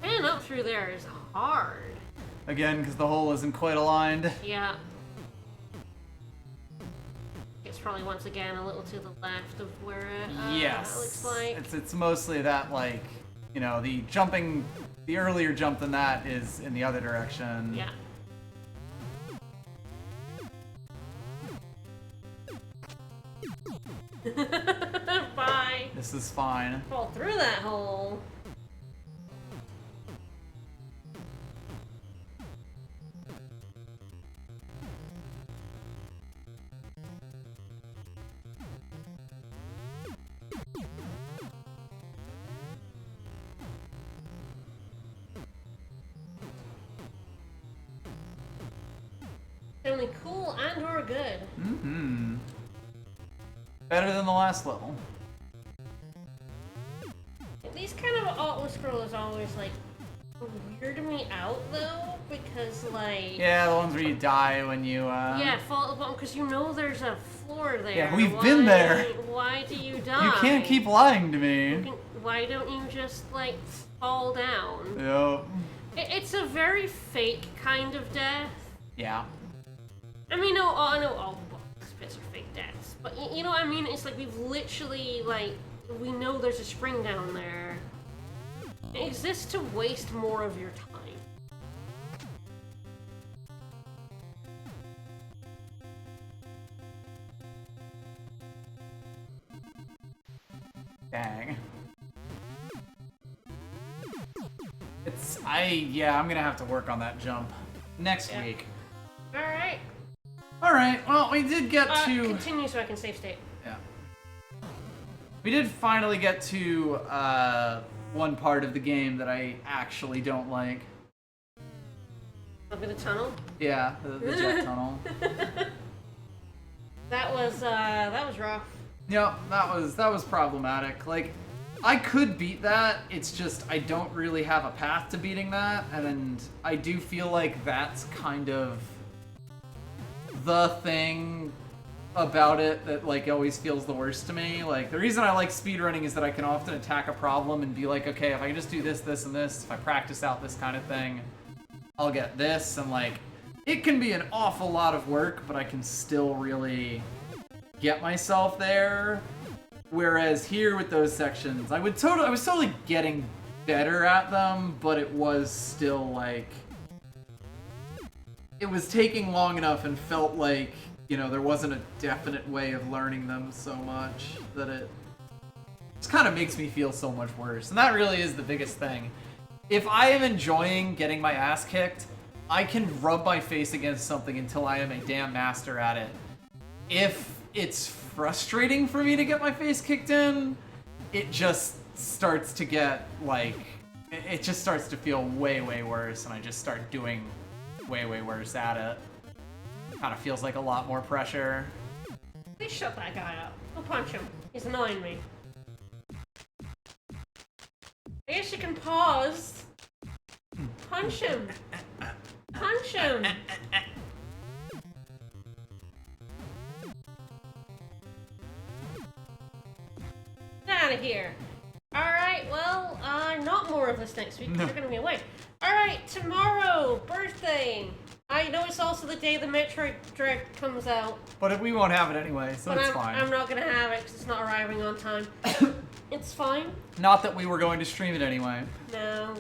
And up through there is hard. Again, because the hole isn't quite aligned. Yeah. It's probably once again a little to the left of where it Yes. looks like. It's mostly that, like, you know, the earlier jump than that is in the other direction. Yeah. Bye. This is fine. Fall through that hole. Only cool and or good. Mm-hmm. Better than the last level. These kind of auto-scrollers always, like, weird me out, though, because, like... Yeah, the ones where you die when you, Yeah, fall at the bottom, because you know there's a floor there. Yeah, we've been there. Why do you die? You can't keep lying to me. Why don't you just, like, fall down. Yep. It's a very fake kind of death. Yeah. I mean, I know all spits are fake deaths, but you know what I mean? It's like we've literally, like, we know there's a spring down there. It exists to waste more of your time. Dang. I'm gonna have to work on that jump next week. Alright. Alright, well, we did get to... Continue so I can save state. Yeah. We did finally get to, one part of the game that I actually don't like. That'll be the tunnel? Yeah, the jet tunnel. That was rough. Yep, that was problematic. Like, I could beat that, it's just I don't really have a path to beating that, and I do feel like that's kind of the thing about it that, like, always feels the worst to me. Like, the reason I like speedrunning is that I can often attack a problem and be like, okay, if I can just do this, this, and this, if I practice out this kind of thing, I'll get this, and, like, it can be an awful lot of work, but I can still really get myself there. Whereas here with those sections, I was totally getting better at them, but it was still like, it was taking long enough and felt like, you know, there wasn't a definite way of learning them so much that it just kind of makes me feel so much worse. And that really is the biggest thing. If I am enjoying getting my ass kicked, I can rub my face against something until I am a damn master at it. If it's frustrating for me to get my face kicked in, it just starts to get, like, it just starts to feel way, way worse, and I just start doing way, way worse at it. Kind of feels like a lot more pressure. Please shut that guy up. Go punch him. He's annoying me. I guess you can pause. Punch him. Punch him. Get out of here. Alright, well, not more of this next week because you're going to be away. Alright, tomorrow, birthday. I know it's also the day the Metroid Direct comes out. But we won't have it anyway, so it's fine. I'm not going to have it because it's not arriving on time. It's fine. Not that we were going to stream it anyway. No.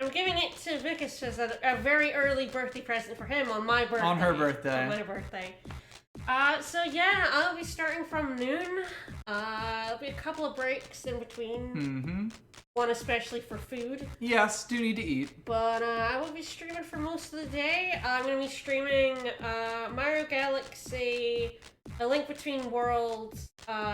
I'm giving it to Vicus as a very early birthday present for him on my birthday. On her birthday. On my birthday. So yeah, I'll be starting from noon. There'll be a couple of breaks in between. Mm-hmm. One especially for food. Yes, do need to eat. But I will be streaming for most of the day. I'm going to be streaming Mario Galaxy, A Link Between Worlds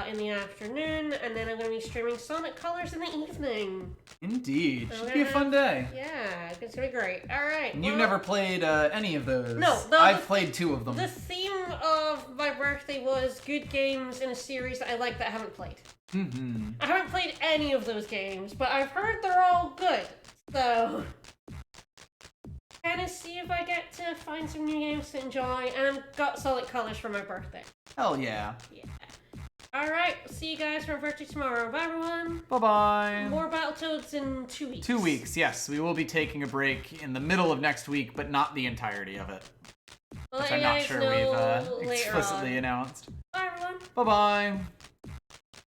in the afternoon, and then I'm going to be streaming Sonic Colors in the evening. Indeed. Should be a fun day. Yeah, it's going to be great. Alright. And you've never played any of those. No. I've played 2 of them. The theme of my birthday was good games in a series that I like that I haven't played. Mm-hmm. I haven't played any of those games, but I've heard they're all good. So, kind of see if I get to find some new games to enjoy, and I've got Solid Colors for my birthday. Hell yeah. Yeah. Alright, see you guys for my birthday tomorrow. Bye, everyone. Bye-bye. More Battletoads in 2 weeks. 2 weeks, yes. We will be taking a break in the middle of next week, but not the entirety of it. Well, Which I'm not sure we've explicitly announced. Bye, everyone. Bye-bye.